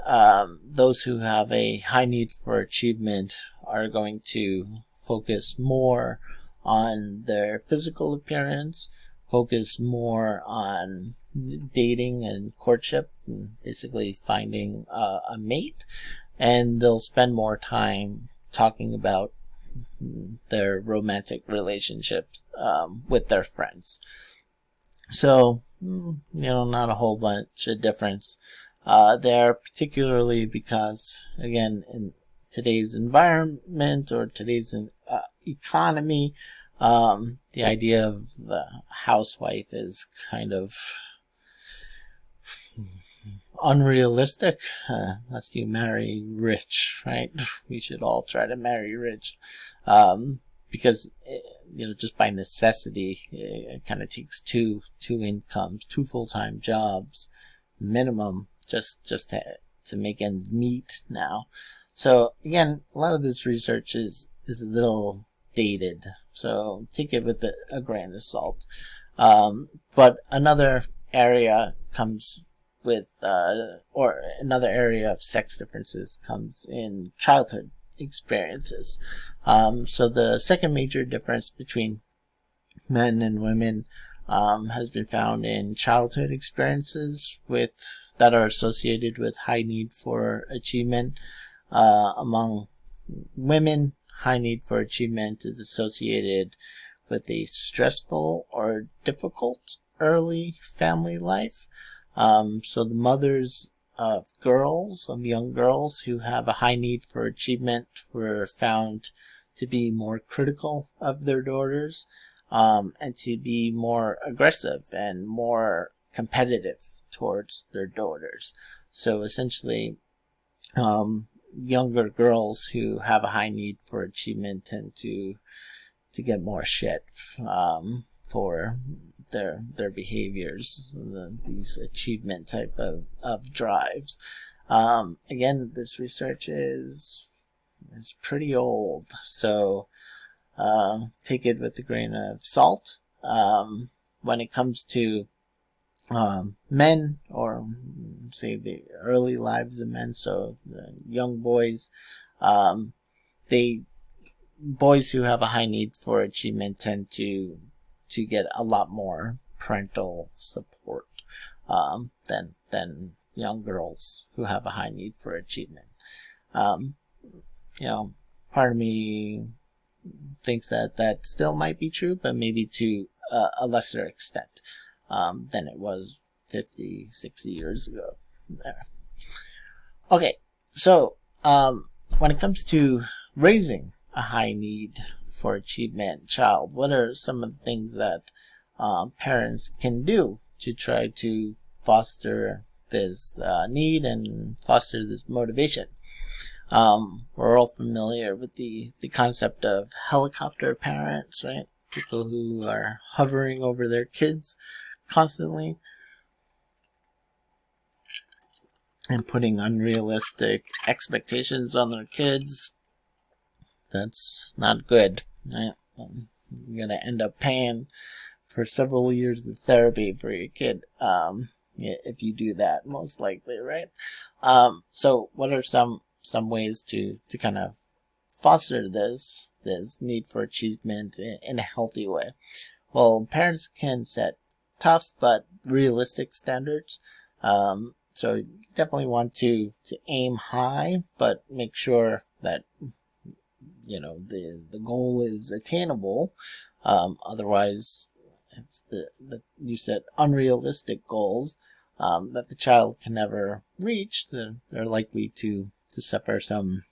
those who have a high need for achievement are going to focus more on their physical appearance, focus more on dating and courtship, and basically finding a mate, and they'll spend more time talking about their romantic relationships with their friends. So, not a whole bunch of difference there, particularly because, again, in today's environment or today's economy, the idea of the housewife is kind of unrealistic, unless you marry rich, right? We should all try to marry rich, because just by necessity, it kind of takes two incomes, two full-time jobs minimum, just to make ends meet now. So again, a lot of this research is a little dated, so take it with a grain of salt. But another area comes with, or another area of sex differences comes in childhood experiences. So the second major difference between men and women has been found in childhood experiences that are associated with high need for achievement. Among women, high need for achievement is associated with a stressful or difficult early family life. So the mothers of young girls who have a high need for achievement were found to be more critical of their daughters, and to be more aggressive and more competitive towards their daughters. So essentially, younger girls who have a high need for achievement tend to get more shit for their behaviors, these achievement type of drives. Again, this research is pretty old, so take it with a grain of salt. When it comes to men, or say the early lives of men, so the young boys, boys who have a high need for achievement tend to get a lot more parental support than young girls who have a high need for achievement. Part of me thinks that still might be true, but maybe to a lesser extent than it was 50, 60 years ago. There. Okay, so when it comes to raising a high need for achievement child, what are some of the things that parents can do to try to foster this need and foster this motivation. We're all familiar with the concept of helicopter parents, right? People who are hovering over their kids constantly and putting unrealistic expectations on their kids. That's not good, right? You're going to end up paying for several years of therapy for your kid if you do that, most likely, right? So what are some ways to kind of foster this need for achievement in a healthy way? Well, parents can set tough but realistic standards. So you definitely want to aim high, but make sure that the goal is attainable. Otherwise, if you set unrealistic goals that the child can never reach, then they're likely to suffer some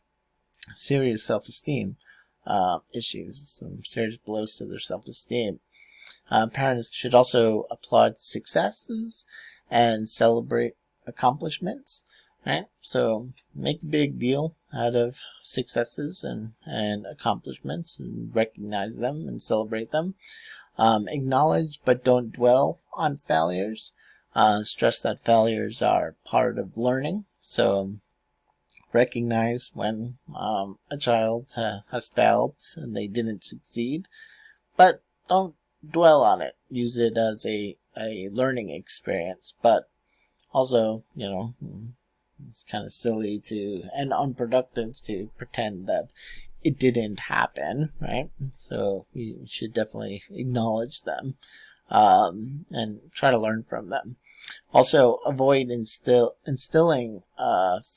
serious self-esteem issues, some serious blows to their self-esteem. Parents should also applaud successes and celebrate accomplishments, right? So make a big deal out of successes and accomplishments, and recognize them and celebrate them. Acknowledge but don't dwell on failures. Stress that failures are part of learning. So recognize when a child has failed and they didn't succeed, but don't dwell on it. Use it as a learning experience. But also, it's kind of silly and unproductive to pretend that it didn't happen, right? So we should definitely acknowledge them and try to learn from them. Also, avoid instilling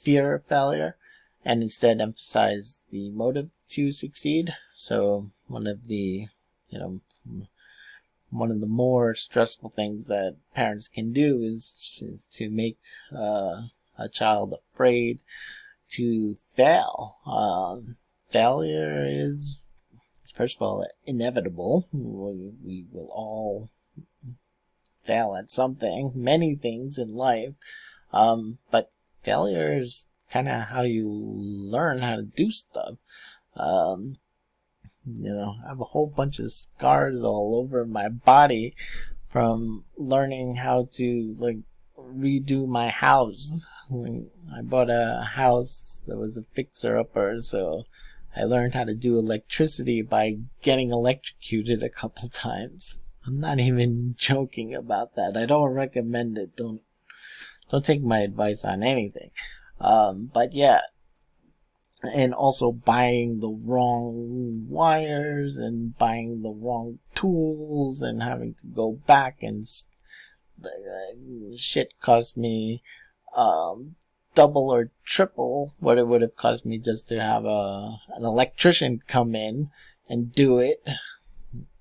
fear of failure, and instead emphasize the motive to succeed. So one of the more stressful things that parents can do is to make a child afraid to fail. Failure is, first of all, inevitable. We will all fail at something, many things in life. But failure is kind of how you learn how to do stuff. I have a whole bunch of scars all over my body from learning how to redo my house. I bought a house that was a fixer-upper, so I learned how to do electricity by getting electrocuted a couple times. I'm not even joking about that. I don't recommend it. Don't take my advice on anything. But yeah. And also buying the wrong wires and buying the wrong tools and having to go back and shit cost me double or triple what it would have cost me just to have an electrician come in and do it.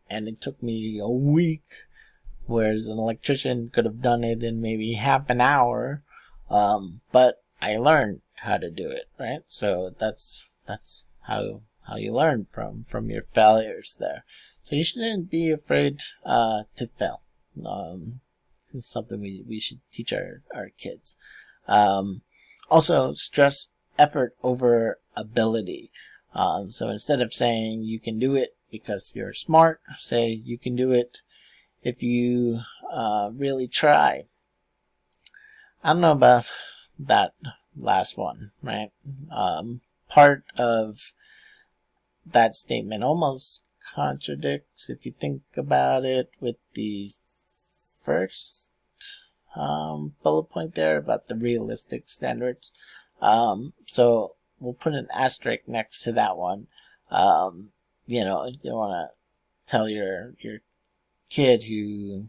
And it took me a week, whereas an electrician could have done it in maybe half an hour. But I learned how to do it, right? So that's how you learn from your failures there. So you shouldn't be afraid to fail. It's something we should teach our kids. Also, stress effort over ability. So instead of saying you can do it because you're smart, say you can do it if you really try. I don't know about that last one, right? Part of that statement almost contradicts, if you think about it, with the first bullet point there about the realistic standards. So we'll put an asterisk next to that one. You don't want to tell your kid who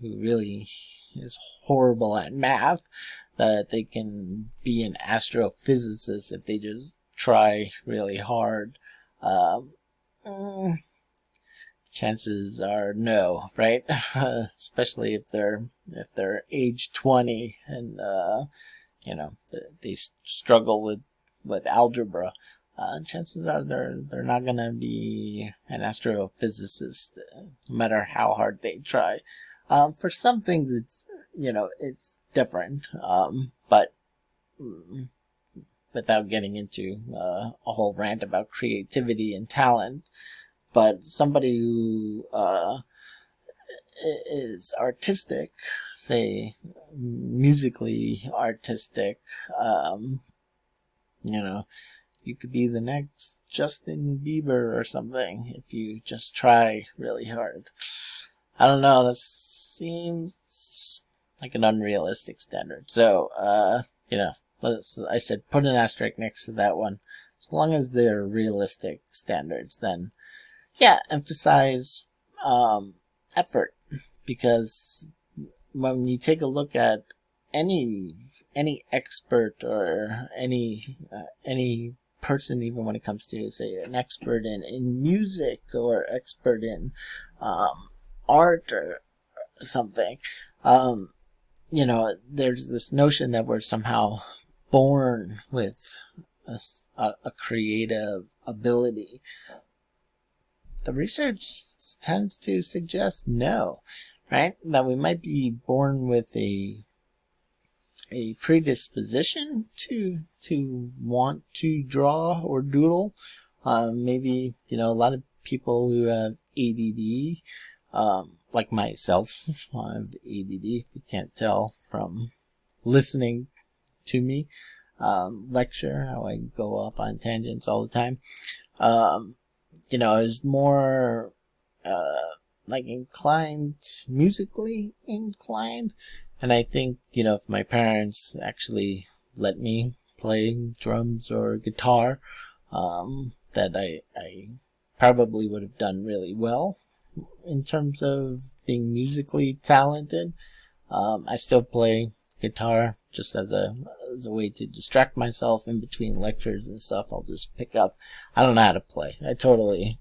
really is horrible at math that they can be an astrophysicist if they just try really hard. Chances are no, right? Especially if they're age 20 and they struggle with algebra. Chances are they're not gonna be an astrophysicist, no matter how hard they try. For some things it's different. But without getting into a whole rant about creativity and talent, but somebody who is artistic, say musically artistic, you could be the next Justin Bieber or something if you just try really hard. I don't know, that seems like an unrealistic standard. So, I said put an asterisk next to that one. As long as they're realistic standards, then yeah, emphasize effort, because when you take a look at any expert or any person, even when it comes to, say, an expert in music or expert in art or something, there's this notion that we're somehow born with a creative ability. The research tends to suggest no, right? That we might be born with a predisposition to want to draw or doodle. Maybe, a lot of people who have ADD, like myself, I have ADD, if you can't tell from listening to me lecture, how I go off on tangents all the time. Is more like musically inclined. And I think, if my parents actually let me play drums or guitar, that I probably would have done really well in terms of being musically talented. I still play guitar just as a way to distract myself in between lectures and stuff. I'll just pick up. I don't know how to play. I totally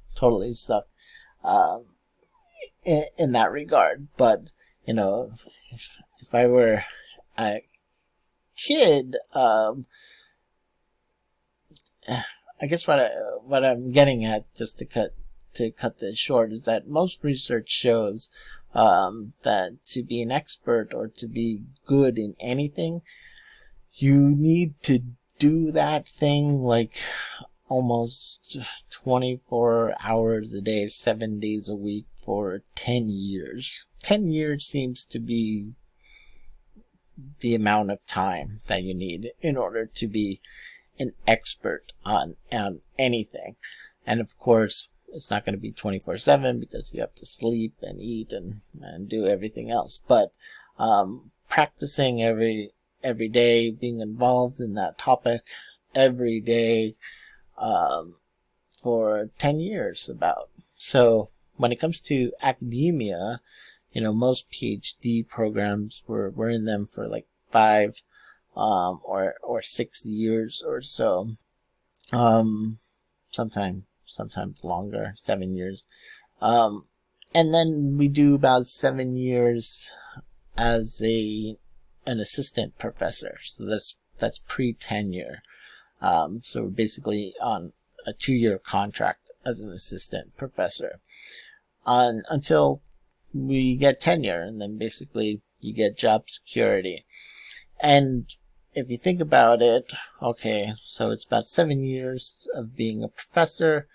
suck in that regard. But if I were a kid, I guess what I'm getting at, just to cut this short, is that most research shows that to be an expert or to be good in anything, you need to do that thing like almost 24 hours a day, 7 days a week for 10 years. 10 years seems to be the amount of time that you need in order to be an expert on anything. And of course, it's not going to be 24/7 because you have to sleep and eat and do everything else. But practicing every day, being involved in that topic every day for 10 years about. So when it comes to academia, most PhD programs were in them for like 5 or 6 years or so. Sometimes longer, 7 years. And then we do about 7 years as an assistant professor. So that's pre-tenure. So we're basically on a 2-year contract as an assistant professor until we get tenure, and then basically you get job security. And if you think about it, okay, so it's about 7 years of being a professor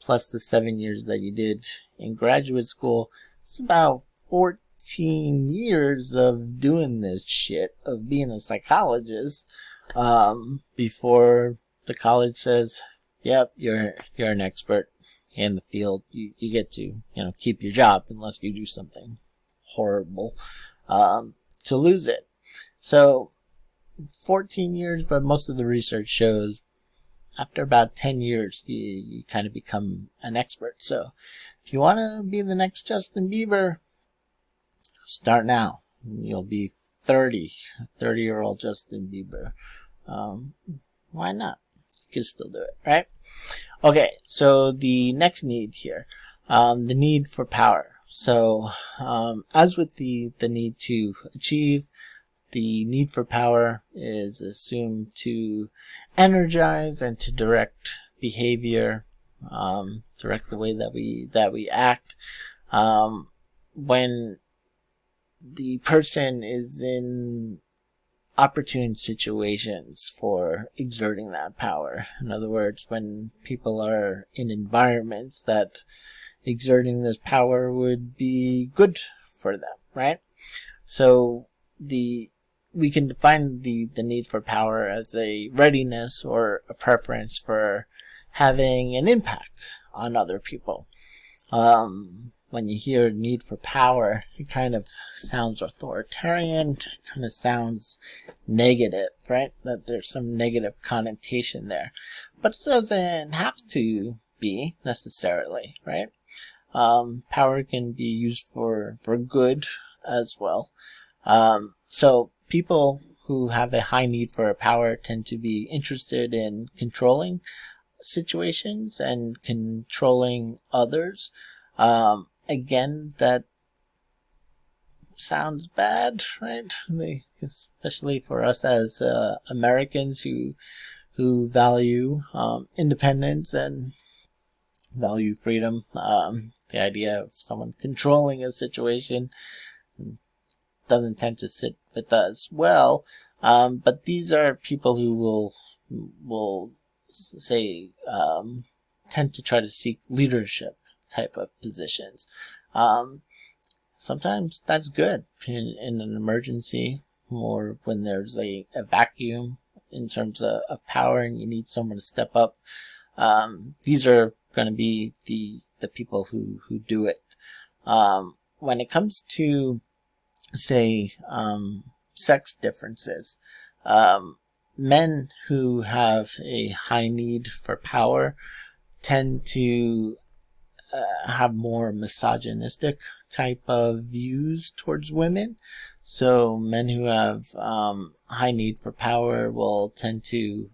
plus the 7 years that you did in graduate school. It's about 14 years of doing this shit, of being a psychologist, before the college says, yep, you're an expert in the field. You get to, keep your job unless you do something horrible, to lose it. So 14 years, but most of the research shows after about 10 years, you kind of become an expert. So if you want to be the next Justin Bieber, start now. You'll be 30-year-old Justin Bieber. Why not? You can still do it, right? Okay, so the next need here, the need for power. So as with the need to achieve, the need for power is assumed to energize and to direct behavior, direct the way that we act. When the person is in opportune situations for exerting that power. In other words, when people are in environments that exerting this power would be good for them, right? So we can define the need for power as a readiness or a preference for having an impact on other people. When you hear need for power, it kind of sounds authoritarian, kind of sounds negative, right? That there's some negative connotation there. But it doesn't have to be necessarily, right? Power can be used for good as well. So people who have a high need for power tend to be interested in controlling situations and controlling others. Again, that sounds bad, right? Especially for us as Americans who value independence and value freedom. The idea of someone controlling a situation doesn't tend to sit with us well. But these are people who will say tend to try to seek leadership type of positions. Sometimes that's good in an emergency, or when there's a vacuum in terms of power and you need someone to step up. These are going to be the people who do it. When it comes to, say, sex differences, men who have a high need for power tend to have more misogynistic type of views towards women. So men who have high need for power will tend to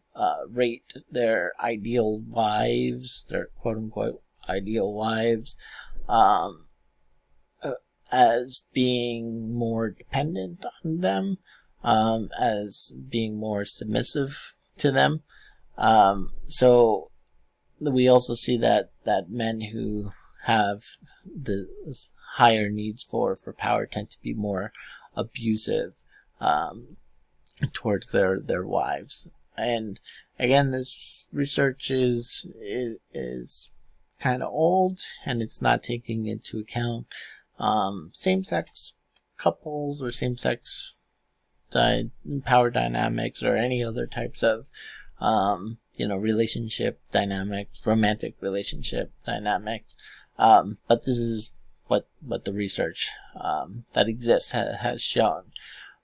rate their ideal wives, their quote-unquote ideal wives, as being more dependent on them, as being more submissive to them. So we also see that men who have the higher needs for power tend to be more abusive towards their wives. And again, this research is kind of old, and it's not taking into account same-sex couples or same-sex power dynamics or any other types of relationship dynamics, romantic relationship dynamics. But this is what the research that exists has shown.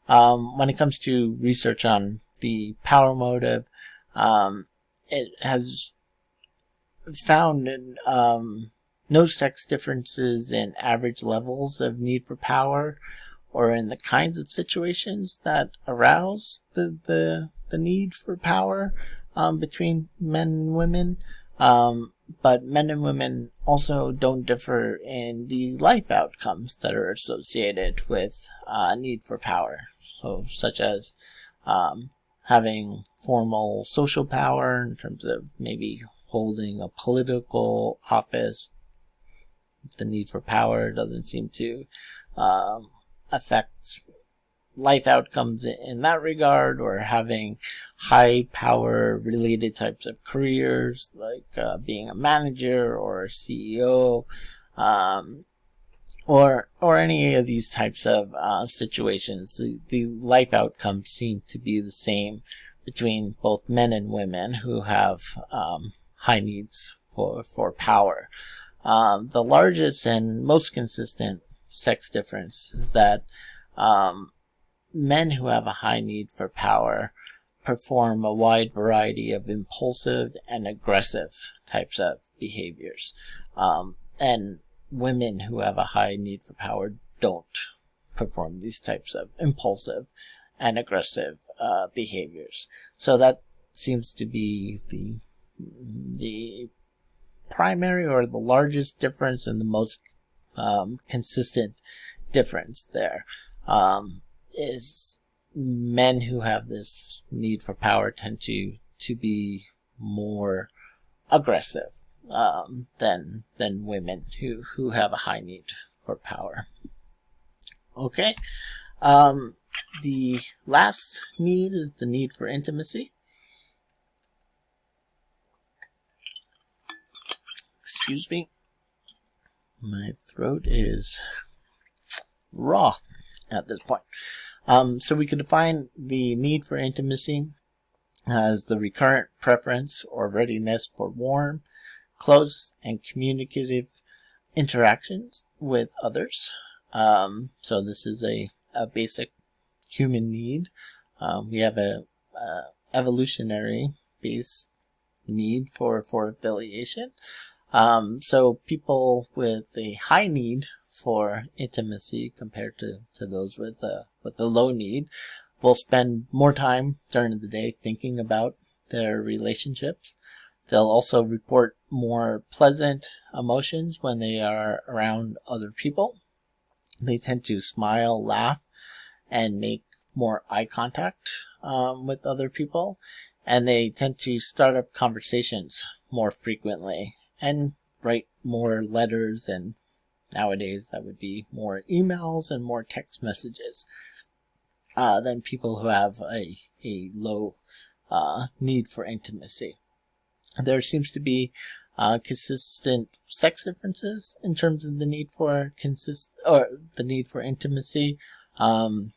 When it comes to research on the power motive, it has found no sex differences in average levels of need for power or in the kinds of situations that arouse the need for power between men and women. But men and women also don't differ in the life outcomes that are associated with need for power. So, such as having formal social power in terms of maybe holding a political office. The need for power doesn't seem to affect life outcomes in that regard, or having high power related types of careers like being a manager or a CEO, or any of these types of situations. The life outcomes seem to be the same between both men and women who have high needs for power. The largest and most consistent sex difference is that men who have a high need for power perform a wide variety of impulsive and aggressive types of behaviors. And women who have a high need for power don't perform these types of impulsive and aggressive behaviors. So that seems to be the primary or the largest difference and the most consistent difference there. Is men who have this need for power tend to be more aggressive than women who have a high need for power. Okay. The last need is the need for intimacy. Excuse me. My throat is raw at this point. So we could define the need for intimacy as the recurrent preference or readiness for warm, close, and communicative interactions with others. So this is a basic human need. We have a evolutionary based need for affiliation. So people with a high need for intimacy compared to those with a low need will spend more time during the day thinking about their relationships. They'll also report more pleasant emotions when they are around other people. They tend to smile, laugh, and make more eye contact with other people. And they tend to start up conversations more frequently and write more letters, and nowadays that would be more emails and more text messages than people who have a low need for intimacy. There seems to be consistent sex differences in terms of the need for the need for intimacy, and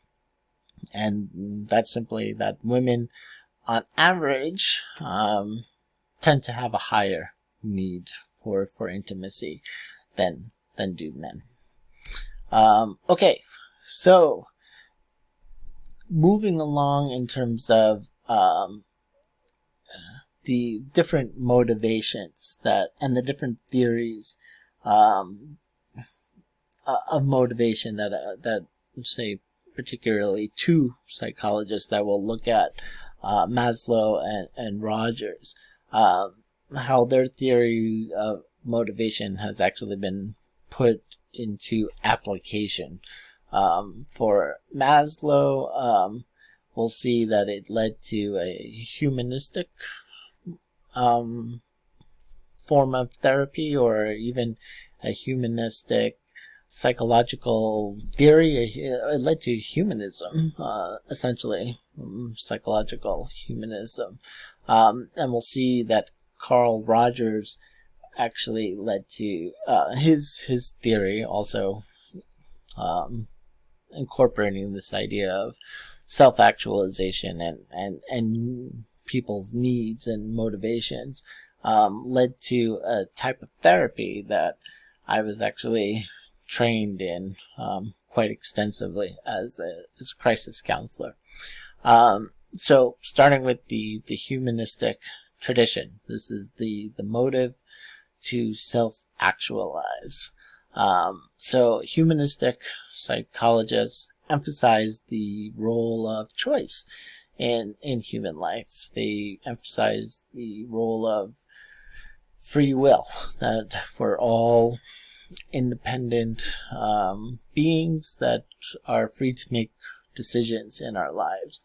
that's simply that women, on average, tend to have a higher need for intimacy than do men. Okay, so moving along in terms of the different motivations and the different theories of motivation that say particularly two psychologists that will look at, Maslow and Rogers, how their theory of motivation has actually been put into application. For Maslow, we'll see that it led to a humanistic form of therapy, or even a humanistic psychological theory. It led to humanism, essentially, psychological humanism. And we'll see that Carl Rogers actually led to his theory also incorporating this idea of self-actualization and people's needs and motivations, led to a type of therapy that I was actually trained in quite extensively as a crisis counselor. So starting with the humanistic tradition, this is the motive to self-actualize. So humanistic psychologists emphasize the role of choice in human life. They emphasize the role of free will, that for all independent beings that are free to make decisions in our lives.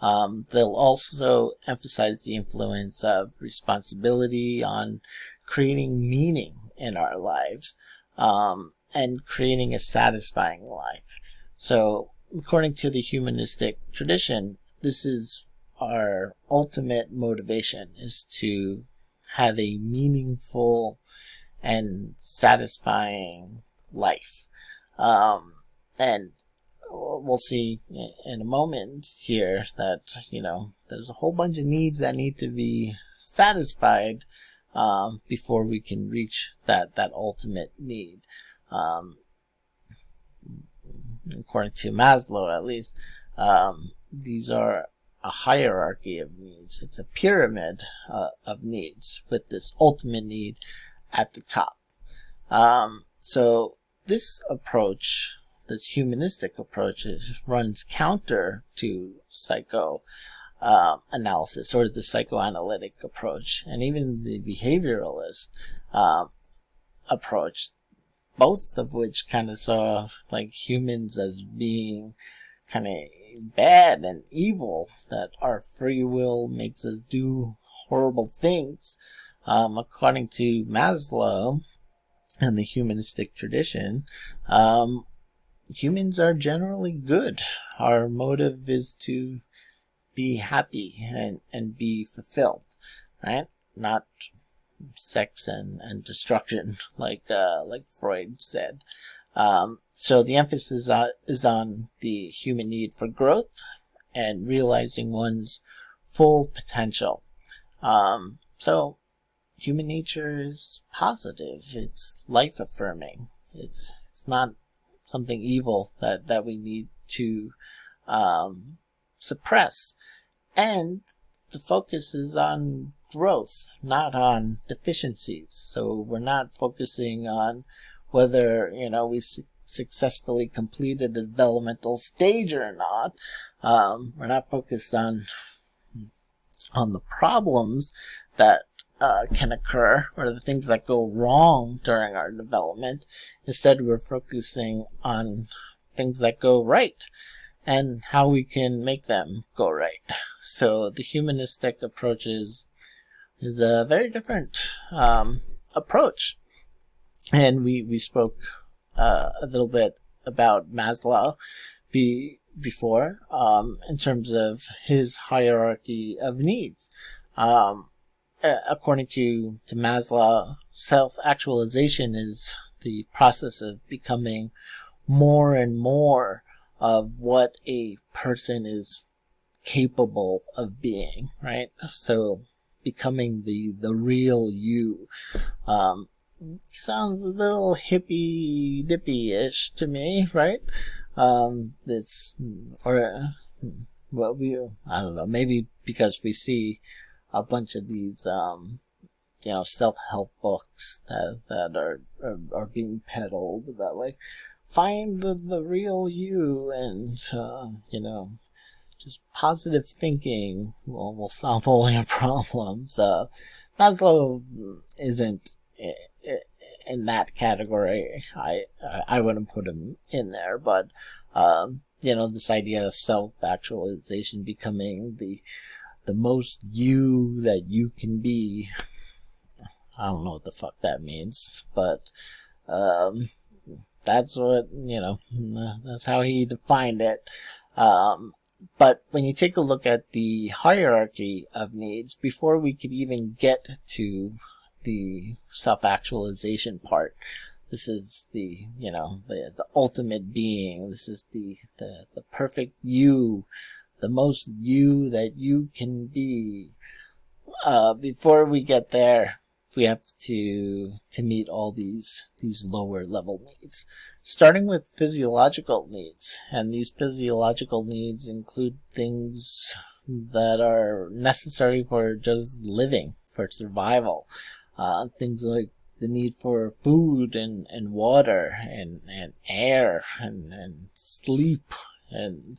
They'll also emphasize the influence of responsibility on creating meaning in our lives, and creating a satisfying life. So, according to the humanistic tradition, this is our ultimate motivation, is to have a meaningful and satisfying life. And we'll see in a moment here that, there's a whole bunch of needs that need to be satisfied before we can reach that ultimate need. According to Maslow, at least, these are a hierarchy of needs. It's a pyramid of needs, with this ultimate need at the top. So this approach, this humanistic approach, runs counter to analysis, or the psychoanalytic approach, and even the behavioralist approach, both of which kind of saw humans as being kind of bad and evil, that our free will makes us do horrible things. According to Maslow and the humanistic tradition, humans are generally good. Our motive is to be happy and be fulfilled, right? Not sex and destruction, like Freud said. So the emphasis is on the human need for growth and realizing one's full potential. So human nature is positive. It's life affirming. It's not something evil that we need to suppress. And the focus is on growth, not on deficiencies. So we're not focusing on whether, we successfully completed a developmental stage or not. We're not focused on the problems that can occur or the things that go wrong during our development. Instead, we're focusing on things that go right and how we can make them go right. So the humanistic approach is a very different approach. And we spoke a little bit about Maslow before in terms of his hierarchy of needs. According to Maslow, self-actualization is the process of becoming more and more of what a person is capable of being, right? So becoming the real you. Sounds a little hippy dippy-ish to me, right? It's, or, well, I don't know, maybe because we see a bunch of these, self-help books that are being peddled about, like, find the real you and, just positive thinking will solve all your problems. Maslow isn't in that category. I wouldn't put him in there, but, this idea of self-actualization, becoming the most you that you can be. I don't know what the fuck that means, but, that's what, that's how he defined it. But when you take a look at the hierarchy of needs, before we could even get to the self-actualization part, this is the ultimate being. This is the perfect you, the most you that you can be. Before we get there, we have to meet all these lower level needs, starting with physiological needs. And these physiological needs include things that are necessary for just living, for survival. Things like the need for food and water and air and sleep and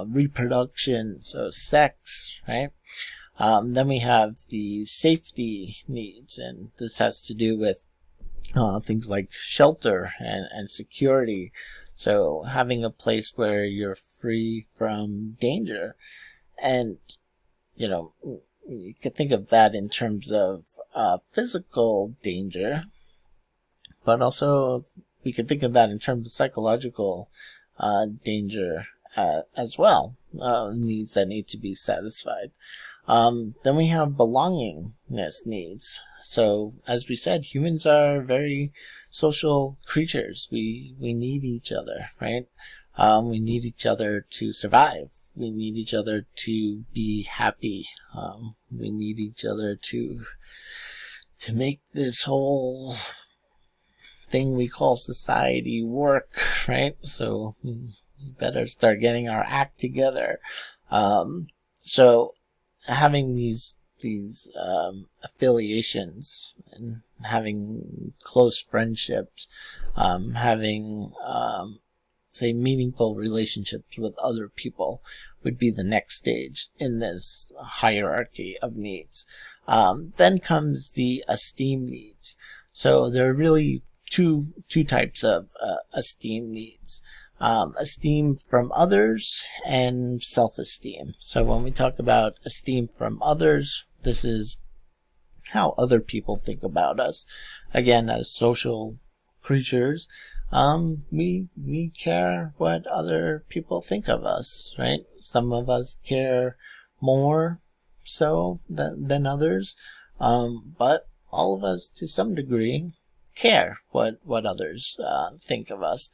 reproduction, so sex, right? Then we have the safety needs, and this has to do with things like shelter and security. So having a place where you're free from danger. And, you can think of that in terms of physical danger, but also we can think of that in terms of psychological danger as well, needs that need to be satisfied. Then we have belongingness needs. So, as we said, humans are very social creatures. We need each other, right? We need each other to survive. We need each other to be happy. We need each other to make this whole thing we call society work, right? So we better start getting our act together. So having these affiliations and having close friendships, having say meaningful relationships with other people would be the next stage in this hierarchy of needs. Then comes the esteem needs. So there are really two types of esteem needs. Esteem from others and self-esteem. So when we talk about esteem from others, this is how other people think about us. Again, as social creatures, we care what other people think of us, right? Some of us care more so than others, but all of us, to some degree, care what others think of us.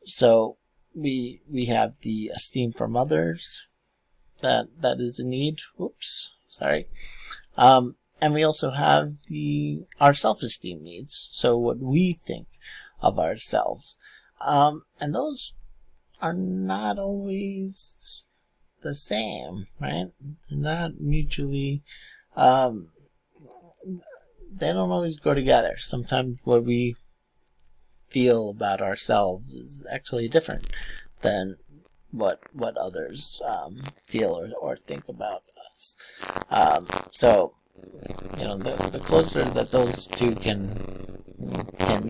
So we have the esteem from others that is a need. Oops, sorry. And we also have our self-esteem needs. So what we think of ourselves. And those are not always the same, right? They're not mutually, they don't always go together. Sometimes what we feel about ourselves is actually different than what others feel or think about us. So, the closer that those two can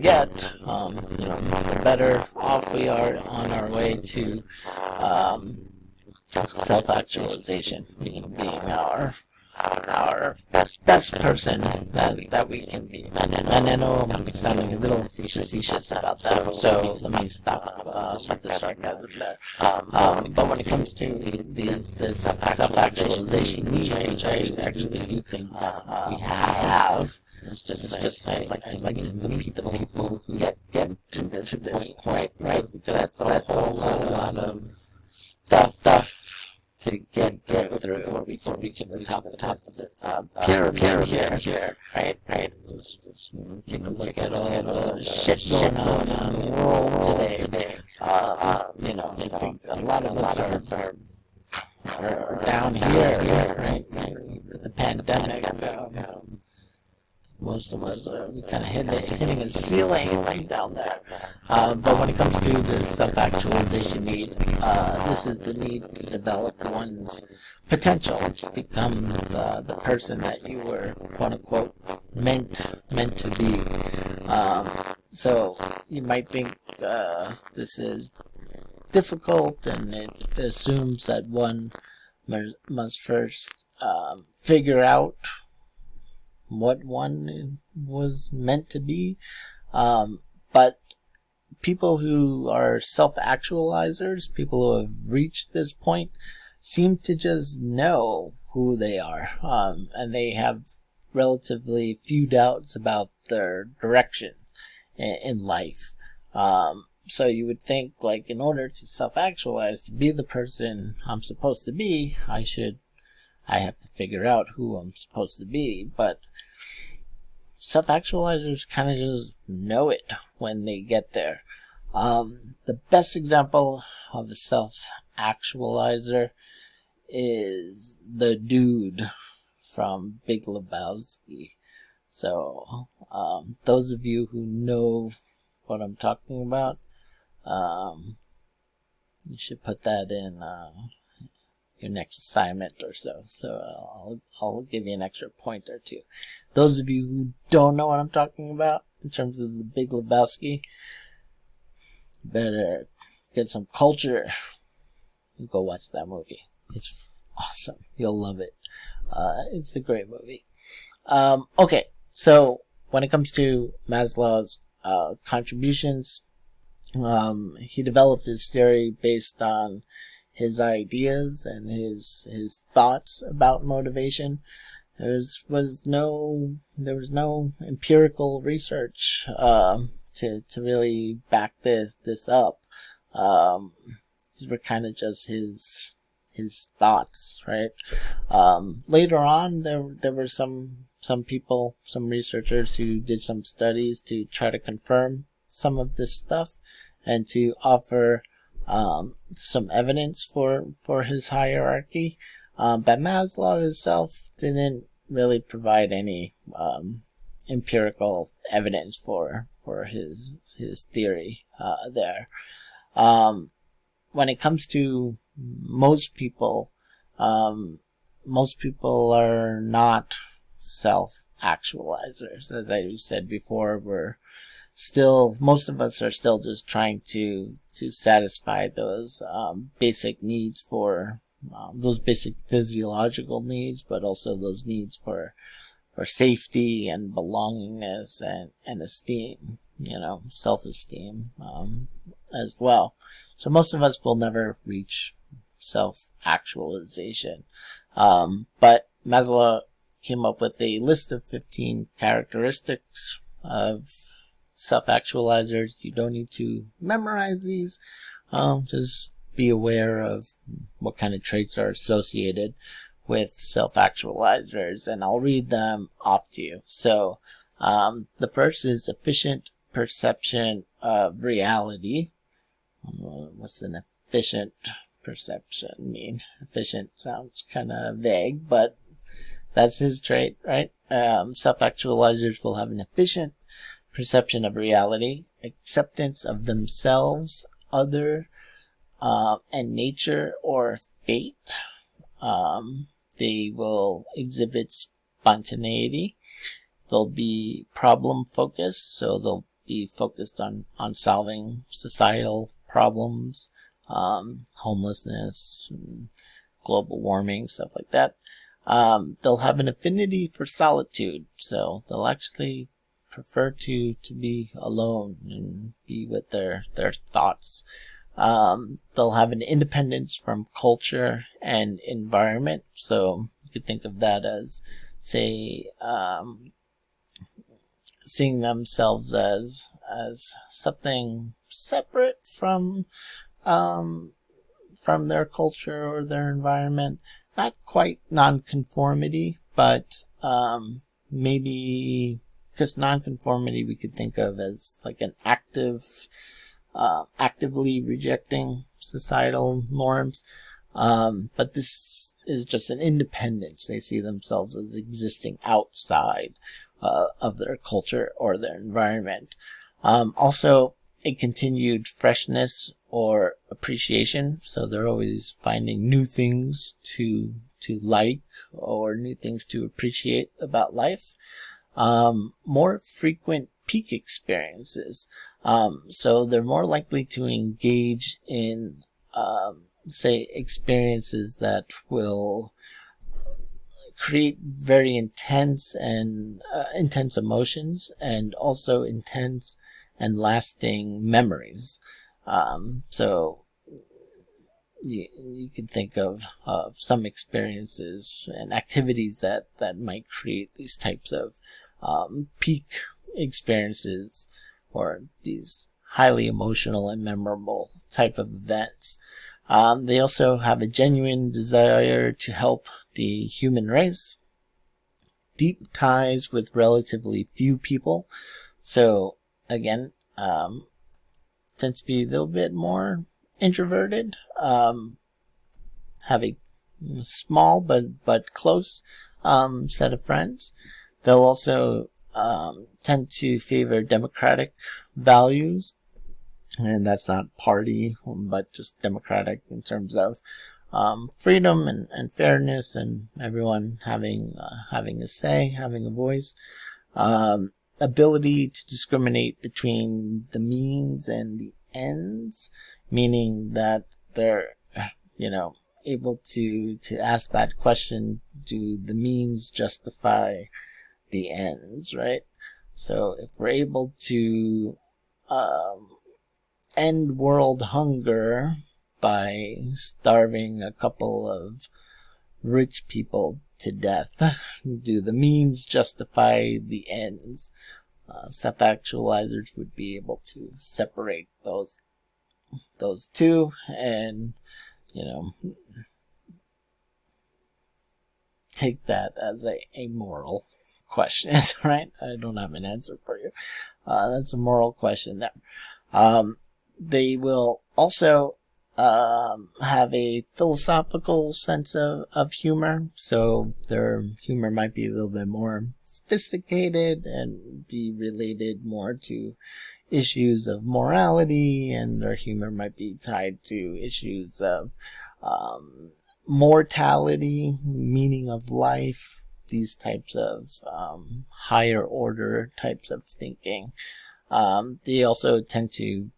get, the better off we are on our way to self-actualization, being our best person that we can be. And I know I'm sounding a little facetious about that, so let me stop with the sarcasm there. But when it comes to this self-actualization need, which I actually do think we have, it's just I like to meet the people who get to this point, right? Because that's a whole lot of stuff to get through before we can reach the top of this pyramid here, right? Just take a look at all the shit going on in the world today. I think a lot of us are down here, right? With the pandemic. Most of us are kind of hitting a ceiling down there. But when it comes to the self-actualization need, this is the need to develop one's potential to become the person that you were, quote unquote, meant to be. So you might think this is difficult, and it assumes that one must first figure out what one was meant to be. But people who are self-actualizers, people who have reached this point, seem to just know who they are. And they have relatively few doubts about their direction in life. So you would think, like, in order to self-actualize, to be the person I'm supposed to be, I have to figure out who I'm supposed to be. But self-actualizers kind of just know it when they get there. The best example of a self-actualizer is the dude from Big Lebowski. So, those of you who know what I'm talking about, you should put that in your next assignment or so. So I'll give you an extra point or two. Those of you who don't know what I'm talking about in terms of the Big Lebowski, better get some culture and go watch that movie. It's awesome. You'll love it. It's a great movie. Okay, so when it comes to Maslow's contributions, he developed his theory based on his ideas and his thoughts about motivation. There was no empirical research to really back this up. These were kind of just his thoughts, right? Later on, there were some people, some researchers who did some studies to try to confirm some of this stuff and to offer some evidence for his hierarchy. But Maslow himself didn't really provide any empirical evidence for his theory there. When it comes to most people are not self-actualizers. As I said before, most of us are still just trying to satisfy those basic needs for those basic physiological needs, but also those needs for safety and belongingness and esteem. self-esteem as well. So most of us will never reach self-actualization. But Maslow came up with a list of 15 characteristics of self-actualizers. You don't need to memorize these. Just be aware of what kind of traits are associated with self-actualizers, and I'll read them off to you. So the first is efficient perception of reality. What's an efficient perception mean? Efficient sounds kind of vague, but that's his trait, right? Self-actualizers will have an efficient perception of reality, acceptance of themselves, other, and nature or fate. They will exhibit spontaneity. They'll be problem focused, so they'll be focused on solving societal problems, homelessness, global warming, stuff like that. They'll have an affinity for solitude, so they'll actually prefer to be alone and be with their thoughts. They'll have an independence from culture and environment, so you could think of that as, say, seeing themselves as something separate from their culture or their environment. Not quite nonconformity, but maybe, because nonconformity we could think of as like an actively rejecting societal norms. But this is just an independence. They see themselves as existing outside of their culture or their environment. Also, a continued freshness or appreciation. So they're always finding new things to like or new things to appreciate about life. More frequent peak experiences. So they're more likely to engage in, say, experiences that will create very intense emotions, and also intense and lasting memories. So you could think of some experiences and activities that might create these types of peak experiences, or these highly emotional and memorable type of events. They also have a genuine desire to help the human race, deep ties with relatively few people. So again, tends to be a little bit more introverted, have a small but close set of friends. They'll also tend to favor democratic values, and that's not party, but just democratic in terms of freedom and fairness, and everyone having a say, having a voice. Ability to discriminate between the means and the ends, meaning that they're, able to ask that question, do the means justify the ends, right? So if we're able to end world hunger by starving a couple of rich people to death, do the means justify the ends? Self-actualizers would be able to separate those two, and take that as a moral question, right? I don't have an answer for you. That's a moral question there. They will also have a philosophical sense of humor, so their humor might be a little bit more sophisticated and be related more to issues of morality, and their humor might be tied to issues of mortality, meaning of life, these types of higher order types of thinking. They also tend to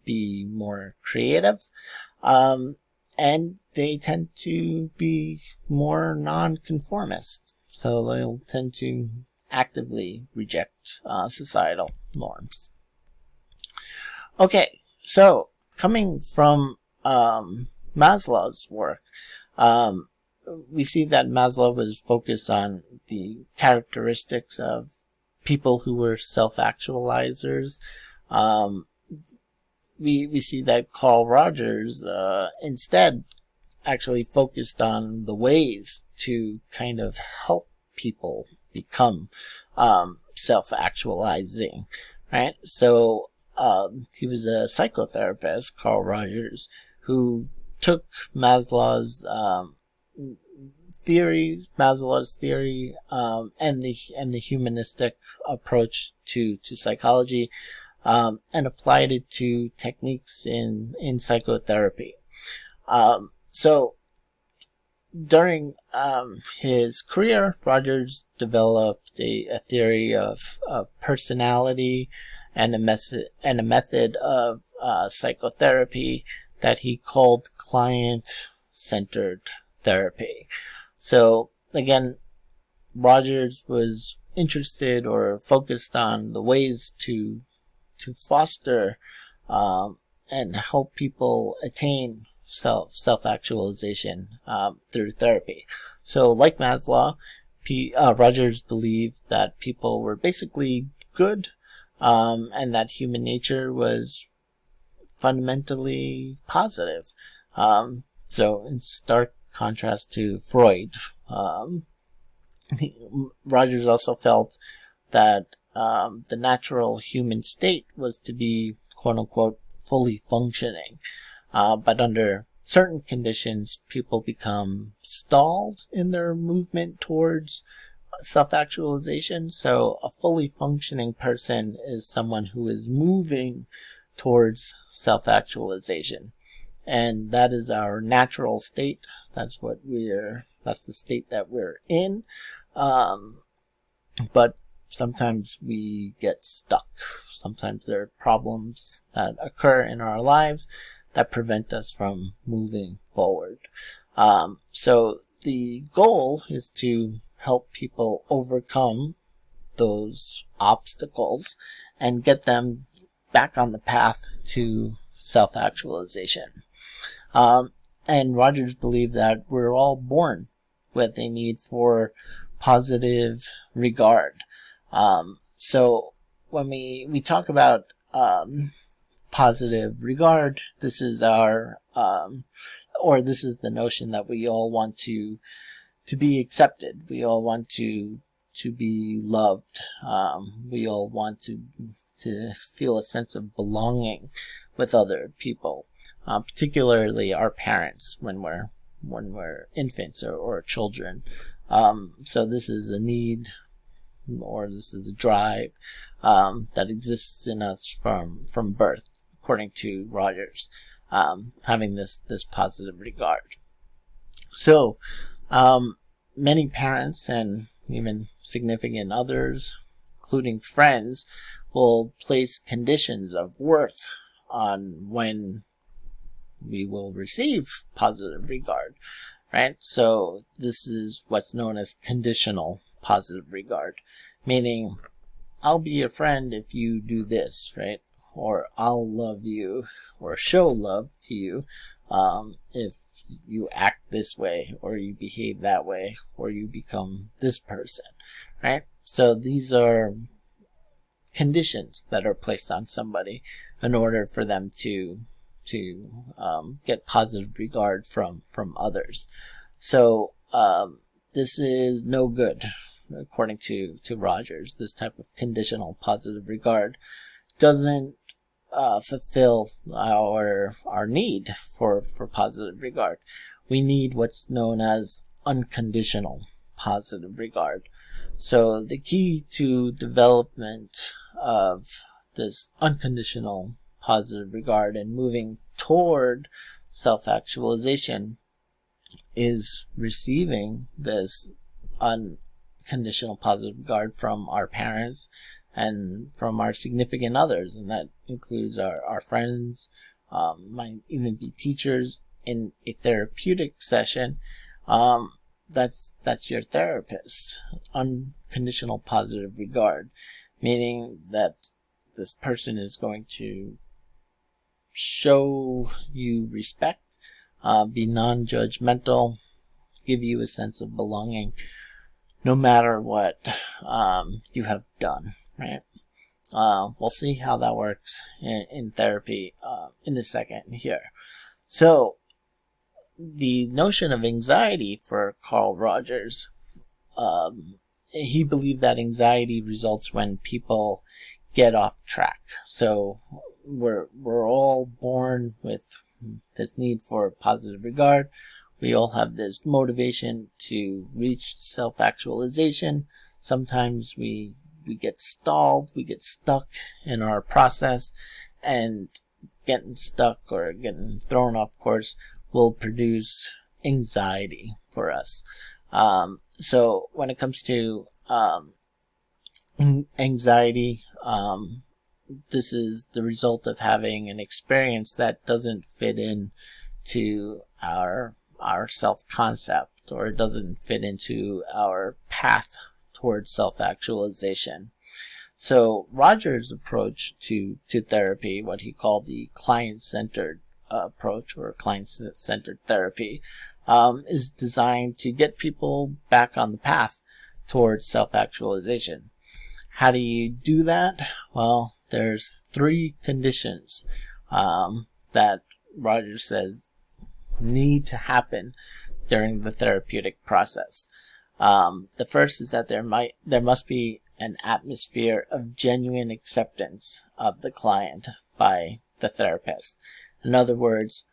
be more creative, and they tend to be more nonconformist, so they'll tend to actively reject societal norms. Okay, so coming from Maslow's work, um, we see that Maslow was focused on the characteristics of people who were self-actualizers. Um, we see that Carl Rogers instead actually focused on the ways to kind of help people become self-actualizing, right? So he was a psychotherapist, Carl Rogers, who took Maslow's theory, and the humanistic approach to psychology, and applied it to techniques in psychotherapy. So during his career, Rogers developed a theory of personality and a method of psychotherapy that he called client-centered therapy. So again, Rogers was interested or focused on the ways to foster and help people attain self-actualization through therapy. So like Maslow, Rogers believed that people were basically good, and that human nature was fundamentally positive. So in stark contrast to Freud, Rogers also felt that the natural human state was to be, quote unquote, fully functioning. But under certain conditions, people become stalled in their movement towards self-actualization. So a fully functioning person is someone who is moving towards self-actualization. And that is our natural state. That's the state that we're in. But sometimes we get stuck. Sometimes there are problems that occur in our lives that prevent us from moving forward. So the goal is to help people overcome those obstacles and get them back on the path to self-actualization. And Rogers believed that we're all born with a need for positive regard. So when we talk about positive regard, this is this is the notion that we all want to be accepted. We all want to be loved. We all want to feel a sense of belonging with other people, particularly our parents when we're infants or children. So this is a need, or this is a drive that exists in us from birth, according to Rogers, having this positive regard. So many parents and even significant others, including friends, will place conditions of worth on when we will receive positive regard, right? So this is what's known as conditional positive regard, meaning I'll be your friend if you do this, right? Or I'll love you or show love to you if you act this way, or you behave that way, or you become this person, right? So these are conditions that are placed on somebody in order for them to get positive regard from others. So this is no good, according to Rogers. This type of conditional positive regard doesn't fulfill our need for positive regard. We need what's known as unconditional positive regard. So the key to development of this unconditional positive regard and moving toward self-actualization is receiving this unconditional positive regard from our parents and from our significant others, and that includes our friends, might even be teachers in a therapeutic session. That's your therapist. Unconditional positive regard, meaning that this person is going to show you respect, be non-judgmental, give you a sense of belonging, no matter what you have done, right? We'll see how that works in therapy in a second here. So, the notion of anxiety for Carl Rogers, he believed that anxiety results when people get off track. So we're all born with this need for positive regard. We all have this motivation to reach self-actualization. Sometimes we get stalled, we get stuck in our process, and getting stuck or getting thrown off course will produce anxiety for us. So when it comes to anxiety, this is the result of having an experience that doesn't fit in to our self-concept, or it doesn't fit into our path towards self-actualization. So Rogers' approach to therapy, what he called the client-centered approach, or client-centered therapy, is designed to get people back on the path towards self-actualization. How do you do that? Well, there's 3 conditions that Rogers says need to happen during the therapeutic process. The first is that there must be an atmosphere of genuine acceptance of the client by the therapist. In other words,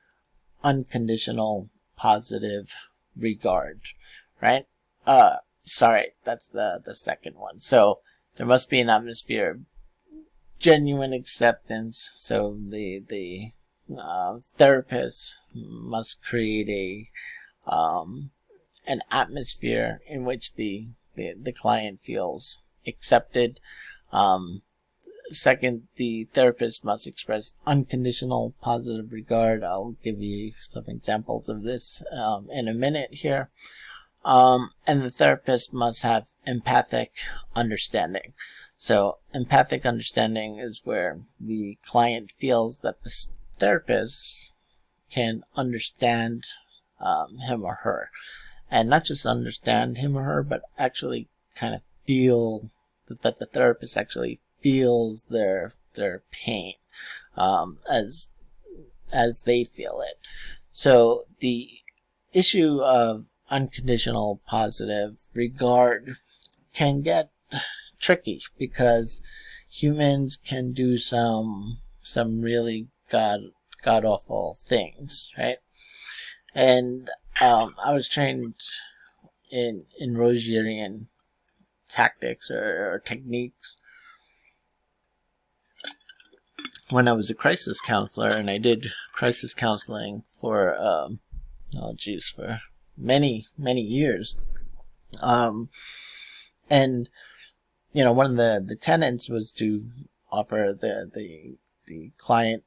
unconditional positive regard, right? Sorry, that's the second one. So there must be an atmosphere of genuine acceptance. So the therapist must create an atmosphere in which the client feels accepted. Second, the therapist must express unconditional positive regard. I'll give you some examples of this in a minute here. And the therapist must have empathic understanding. So empathic understanding is where the client feels that the therapist can understand him or her. And not just understand him or her, but actually kind of feel that the therapist actually feels their pain as they feel it. So the issue of unconditional positive regard can get tricky, because humans can do some really god awful things, right? And I was trained in Rogerian tactics or techniques when I was a crisis counselor, and I did crisis counseling for for many years. And one of the tenets was to offer the client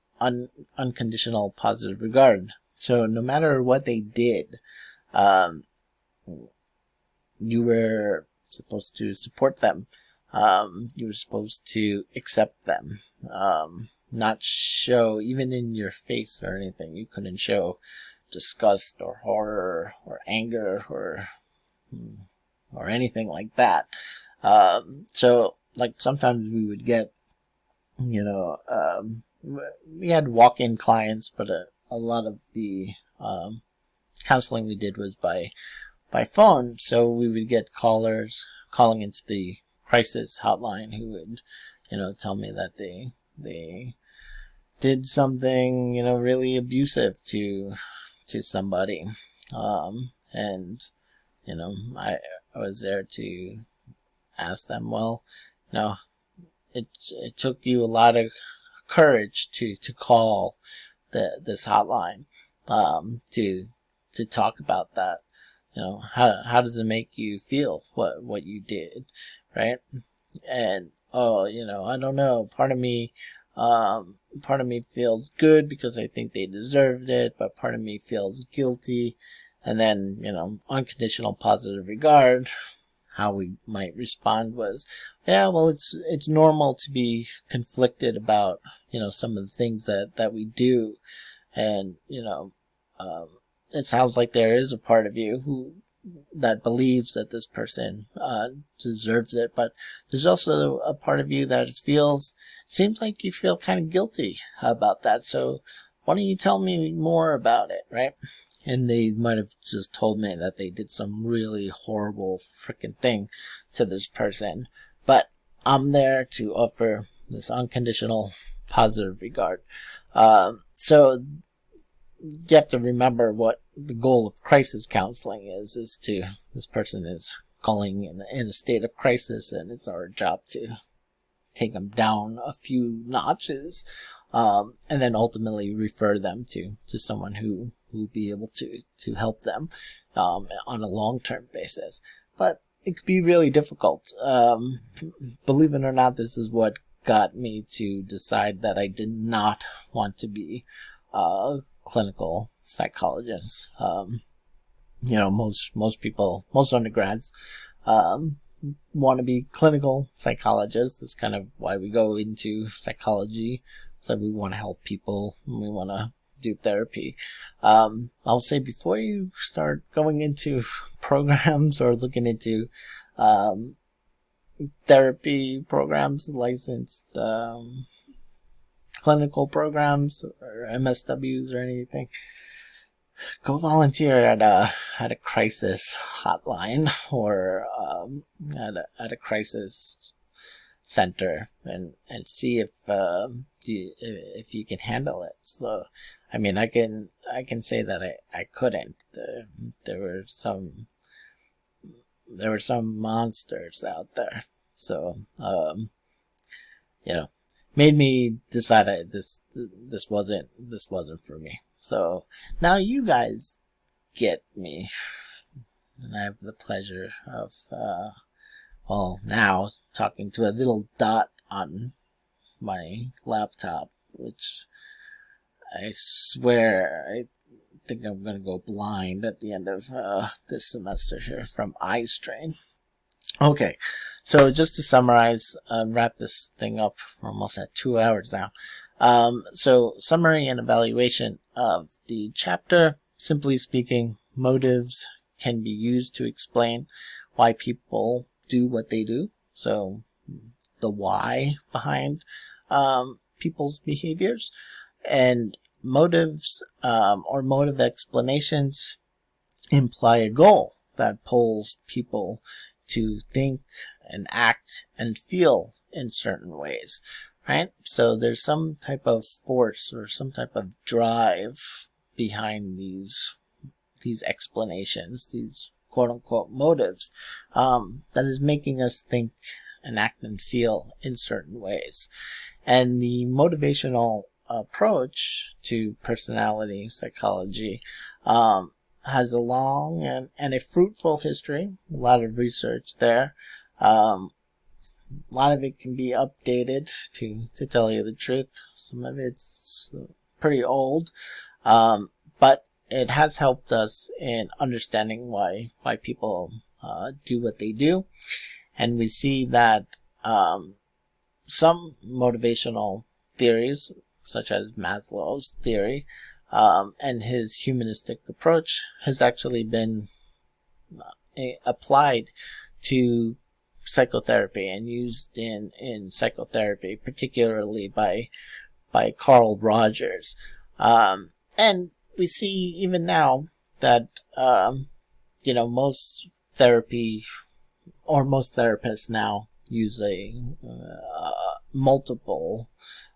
unconditional positive regard. So no matter what they did, you were supposed to support them. You were supposed to accept them. Not show, even in your face or anything, you couldn't show disgust or horror or anger or anything like that. So like sometimes we would get, we had walk-in clients, but a lot of the counseling we did was by phone. So we would get callers calling into the crisis hotline who would, tell me that they did something, really abusive to somebody. And, I was there to ask them, well, it took you a lot of courage to call this hotline, to talk about that. How does it make you feel, what you did, right? And, I don't know, part of me feels good because I think they deserved it, but part of me feels guilty. And then, unconditional positive regard. how we might respond was, yeah, well, it's normal to be conflicted about, some of the things that we do. And, it sounds like there is a part of you that believes that this person deserves it, but there's also a part of you that seems like you feel kind of guilty about that. So why don't you tell me more about it, right? And they might have just told me that they did some really horrible freaking thing to this person, but I'm there to offer this unconditional positive regard. So you have to remember what the goal of crisis counseling is this person is calling in a state of crisis, and it's our job to take them down a few notches, and then ultimately refer them to someone who will be able to help them on a long-term basis. But it could be really difficult. Believe it or not, this is what got me to decide that I did not want to be clinical psychologists. Most people, most undergrads, want to be clinical psychologists. That's kind of why we go into psychology. So we want to help people, and we want to do therapy. I'll say before you start going into programs or looking into therapy programs, licensed clinical programs or MSWs or anything, go volunteer at a crisis hotline or at a crisis center and see if you can handle it. So, I mean, I can say that I couldn't. There were some monsters out there. So, made me decide this wasn't for me. So now you guys get me, and I have the pleasure of now talking to a little dot on my laptop, which I swear I think I'm gonna go blind at the end of this semester here from eye strain. Okay, so just to summarize, wrap this thing up. We're almost at 2 hours now. So summary and evaluation of the chapter. Simply speaking, motives can be used to explain why people do what they do. So the why behind people's behaviors, and motives or motive explanations imply a goal that pulls people to think and act and feel in certain ways, right? So there's some type of force or some type of drive behind these explanations, these quote-unquote motives, that is making us think and act and feel in certain ways. And the motivational approach to personality psychology has a long and a fruitful history, a lot of research there. A lot of it can be updated, to tell you the truth. Some of it's pretty old, but it has helped us in understanding why people do what they do. And we see that some motivational theories, such as Maslow's theory, and his humanistic approach, has actually been applied to psychotherapy and used in psychotherapy, particularly by Carl Rogers. And we see even now that most therapy or most therapists now use multiple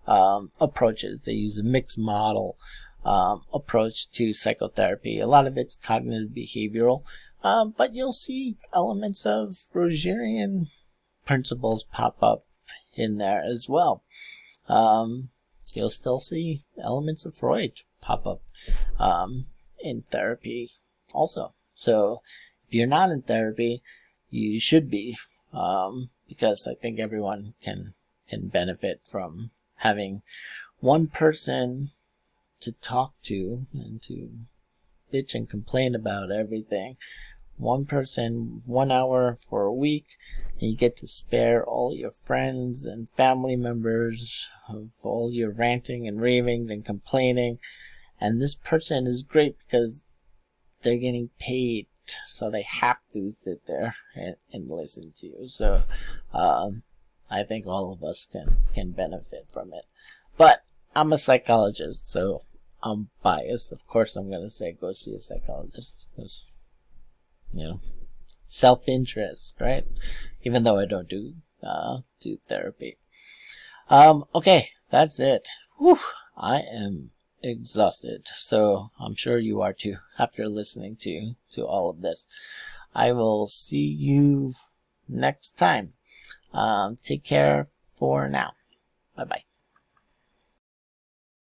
approaches. They use a mixed model approach to psychotherapy. A lot of it's cognitive behavioral, but you'll see elements of Rogerian principles pop up in there as well. You'll still see elements of Freud pop up in therapy also. So if you're not in therapy, you should be, because I think everyone can benefit from having one person to talk to and to bitch and complain about everything one person 1 hour for a week, and you get to spare all your friends and family members of all your ranting and raving and complaining. And this person is great because they're getting paid, so they have to sit there and listen to you. So I think all of us can benefit from it. But I'm a psychologist, so I'm biased. Of course I'm going to say go see a psychologist, because, self-interest, right? Even though I don't do therapy. Okay, that's it. Whew, I am exhausted, so I'm sure you are too after listening to all of this. I will see you next time. Take care for now. Bye bye.